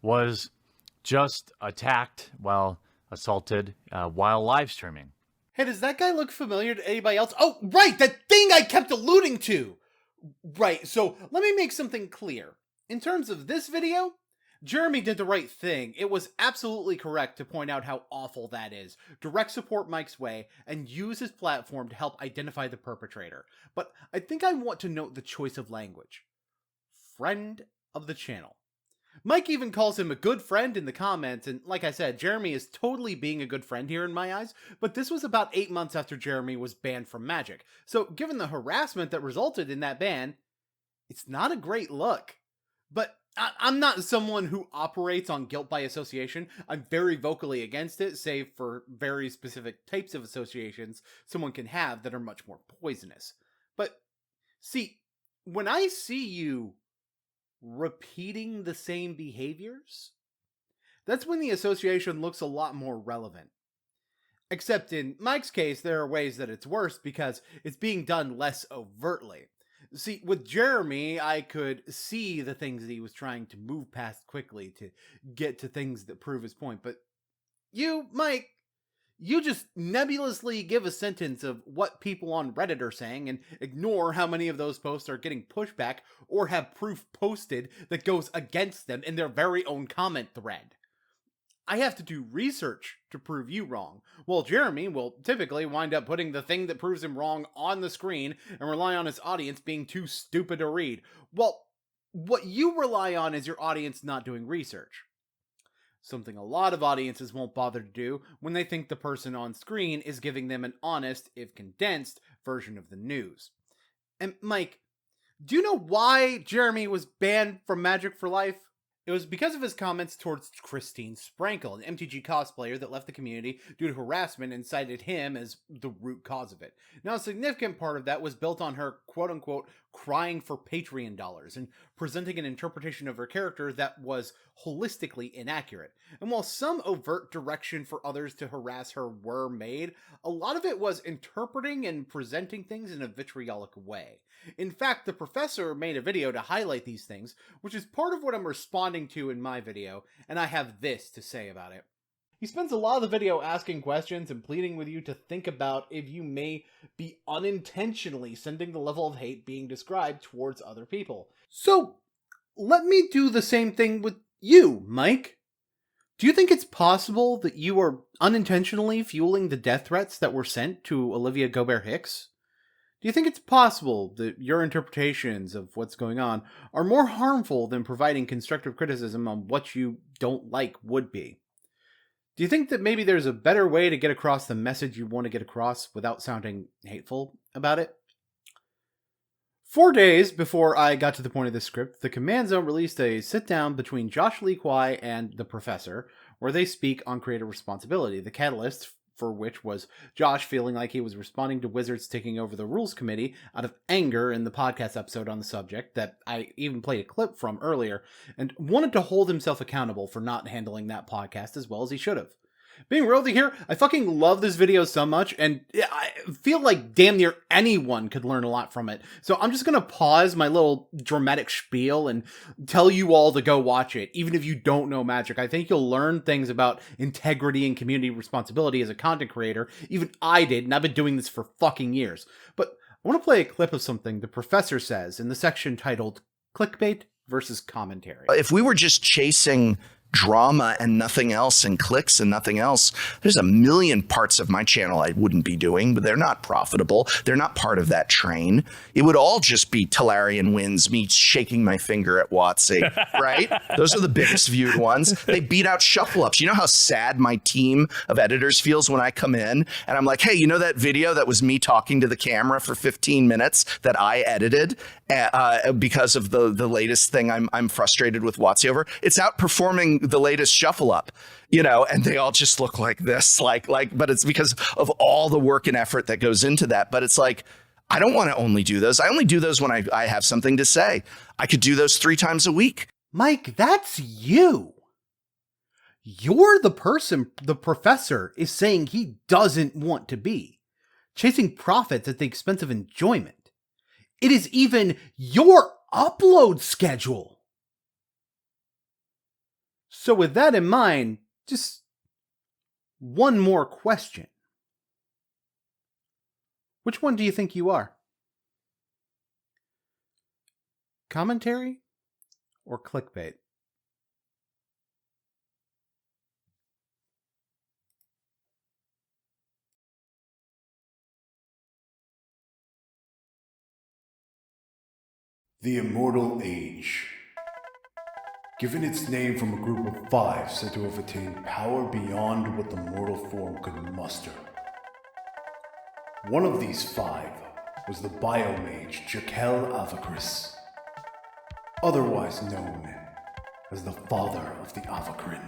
was just attacked, assaulted while live streaming. Hey, does that guy look familiar to anybody else? Oh, right, that thing I kept alluding to! Right, so let me make something clear. In terms of this video, Jeremy did the right thing. It was absolutely correct to point out how awful that is, direct support Mike's way, and use his platform to help identify the perpetrator. But I think I want to note the choice of language. friend of the channel. Mike even calls him a good friend in the comments, and like I said, Jeremy is totally being a good friend here in my eyes, but this was about 8 months after Jeremy was banned from Magic. So given the harassment that resulted in that ban, it's not a great look. But I'm not someone who operates on guilt by association. I'm very vocally against it, save for very specific types of associations someone can have that are much more poisonous. But see, when I see you repeating the same behaviors, that's when the association looks a lot more relevant. Except in Mike's case, there are ways that it's worse because it's being done less overtly. See, with Jeremy, I could see the things that he was trying to move past quickly to get to things that prove his point. But you, Mike, you just nebulously give a sentence of what people on Reddit are saying and ignore how many of those posts are getting pushback or have proof posted that goes against them in their very own comment thread. I have to do research to prove you wrong, while Jeremy will typically wind up putting the thing that proves him wrong on the screen and rely on his audience being too stupid to read. Well, what you rely on is your audience not doing research. Something a lot of audiences won't bother to do when they think the person on screen is giving them an honest, if condensed, version of the news. And Mike, do you know why Jeremy was banned from Magic for Life? It was because of his comments towards Christine Sprankle, an MTG cosplayer that left the community due to harassment and cited him as the root cause of it. Now, a significant part of that was built on her quote-unquote crying for Patreon dollars and presenting an interpretation of her character that was holistically inaccurate. And while some overt direction for others to harass her were made, a lot of it was interpreting and presenting things in a vitriolic way. In fact, the professor made a video to highlight these things, which is part of what I'm responding to in my video, and I have this to say about it. He spends a lot of the video asking questions and pleading with you to think about if you may be unintentionally sending the level of hate being described towards other people. So, let me do the same thing with you, Mike. Do you think it's possible that you are unintentionally fueling the death threats that were sent to Olivia Gobert-Hicks? Do you think it's possible that your interpretations of what's going on are more harmful than providing constructive criticism on what you don't like would be? Do you think that maybe there's a better way to get across the message you want to get across without sounding hateful about it? 4 days before I got to the point of this script, the Command Zone released a sit-down between Josh Lee Kwai and the Professor, where they speak on creator responsibility. The catalyst for which was Josh feeling like he was responding to Wizards taking over the rules committee out of anger in the podcast episode on the subject that I even played a clip from earlier, and wanted to hold himself accountable for not handling that podcast as well as he should have. Being real with you here, I fucking love this video so much, and I feel like damn near anyone could learn a lot from it. So I'm just gonna pause my little dramatic spiel and tell you all to go watch it, even if you don't know Magic. I think you'll learn things about integrity and community responsibility as a content creator. Even I did, and I've been doing this for fucking years. But I want to play a clip of something the Professor says in the section titled Clickbait versus Commentary. If we were just chasing drama and nothing else and clicks and nothing else, there's a million parts of my channel I wouldn't be doing, but they're not profitable. They're not part of that train. It would all just be Talarian wins, me shaking my finger at Watsy, right? Those are the biggest viewed ones. They beat out shuffle ups. You know how sad my team of editors feels when I come in and I'm like, hey, you know that video that was me talking to the camera for 15 minutes that I edited because of the latest thing I'm frustrated with Watsy over? It's outperforming the latest shuffle up, you know, and they all just look like this, but it's because of all the work and effort that goes into that. But it's like, I don't want to only do those. I only do those when I have something to say. I could do those 3 times a week. Mike, that's you. You're the person the Professor is saying he doesn't want to be, chasing profits at the expense of enjoyment. It is even your upload schedule. So with that in mind, just one more question. Which one do you think you are? Commentary or clickbait? The Immortal Age. Given its name from a group of 5 said to have attained power beyond what the mortal form could muster. One of these 5 was the biomage Jekyll Avacris, otherwise known as the Father of the Avacrin.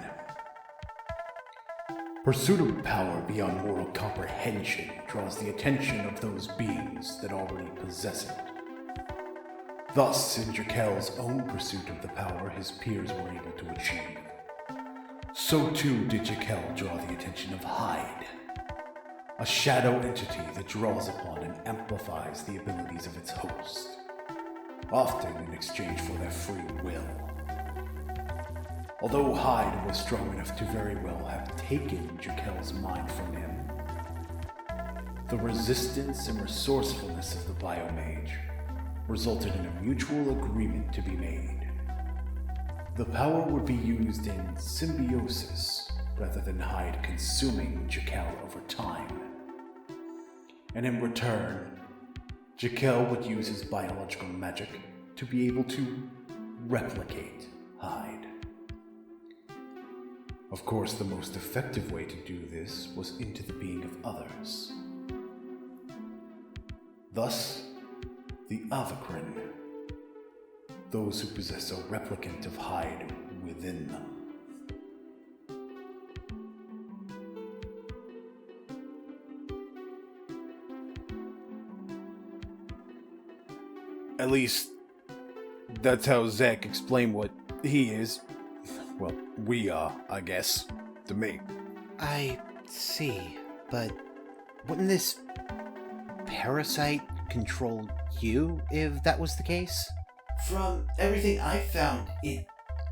Pursuit of power beyond mortal comprehension draws the attention of those beings that already possess it. Thus, in Jekyll's own pursuit of the power his peers were able to achieve, so too did Jekyll draw the attention of Hyde, a shadow entity that draws upon and amplifies the abilities of its host, often in exchange for their free will. Although Hyde was strong enough to very well have taken Jekyll's mind from him, the resistance and resourcefulness of the biomage resulted in a mutual agreement to be made. The power would be used in symbiosis rather than Hyde consuming Jekyll over time. And in return, Jekyll would use his biological magic to be able to replicate Hyde. Of course, the most effective way to do this was into the being of others. Thus, the Avacrin, those who possess a replicant of Hyde within them. At least, that's how Zach explained what he is. Well, we are, I guess, to me. I see, but wouldn't this parasite control you if that was the case? From everything I've found, it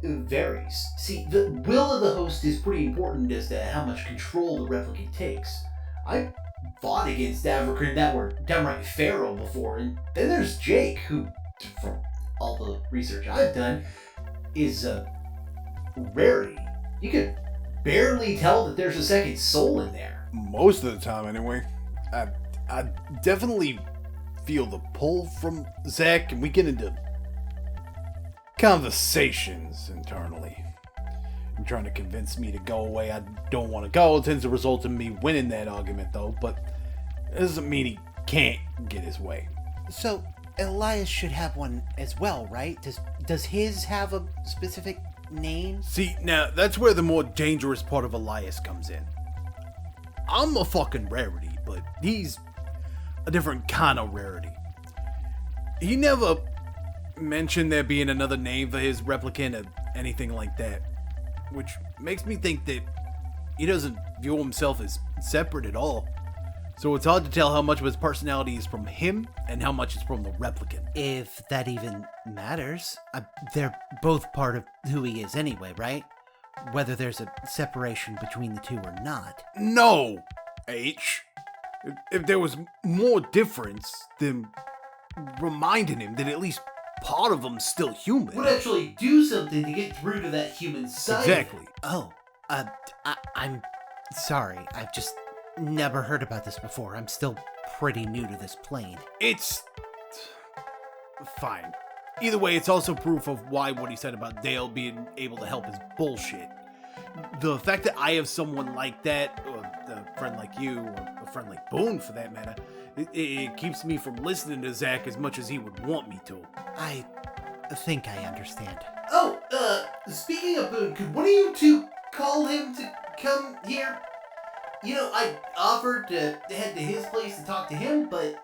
varies. See, the will of the host is pretty important as to how much control the replicant takes. I fought against Avacrin that were downright feral before, and then there's Jake, who, from all the research I've done, is a rarity. You can barely tell that there's a second soul in there. Most of the time, anyway. I definitely feel the pull from Zach, and we get into conversations internally. Him trying to convince me to go away. I don't want to go. It tends to result in me winning that argument, though, but it doesn't mean he can't get his way. So, Elias should have one as well, right? Does his have a specific name? See, now, that's where the more dangerous part of Elias comes in. I'm a fucking rarity, but he's a different kind of rarity. He never mentioned there being another name for his replicant or anything like that, which makes me think that he doesn't view himself as separate at all. So it's hard to tell how much of his personality is from him and how much is from the replicant. If that even matters. They're both part of who he is anyway, right? Whether there's a separation between the two or not. No, H. If there was more difference, then reminding him that at least part of him's still human. Would actually do something to get through to that human side. Exactly. Oh, I'm sorry. I've just never heard about this before. I'm still pretty new to this plane. It's fine. Either way, it's also proof of why what he said about Dale being able to help is bullshit. The fact that I have someone like that, or a friend like you, or a friend like Boon for that matter, it keeps me from listening to Zach as much as he would want me to. I think I understand. Oh, speaking of Boon, could one of you two call him to come here? You know, I offered to head to his place to talk to him, but,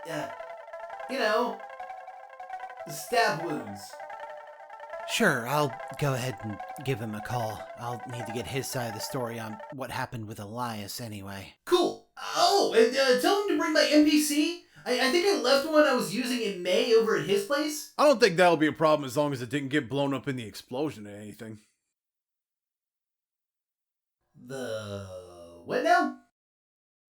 stab wounds. Sure, I'll go ahead and give him a call. I'll need to get his side of the story on what happened with Elias anyway. Cool. Oh, and tell him to bring my NPC. I think I left one I was using in May over at his place. I don't think that'll be a problem as long as it didn't get blown up in the explosion or anything. The what now?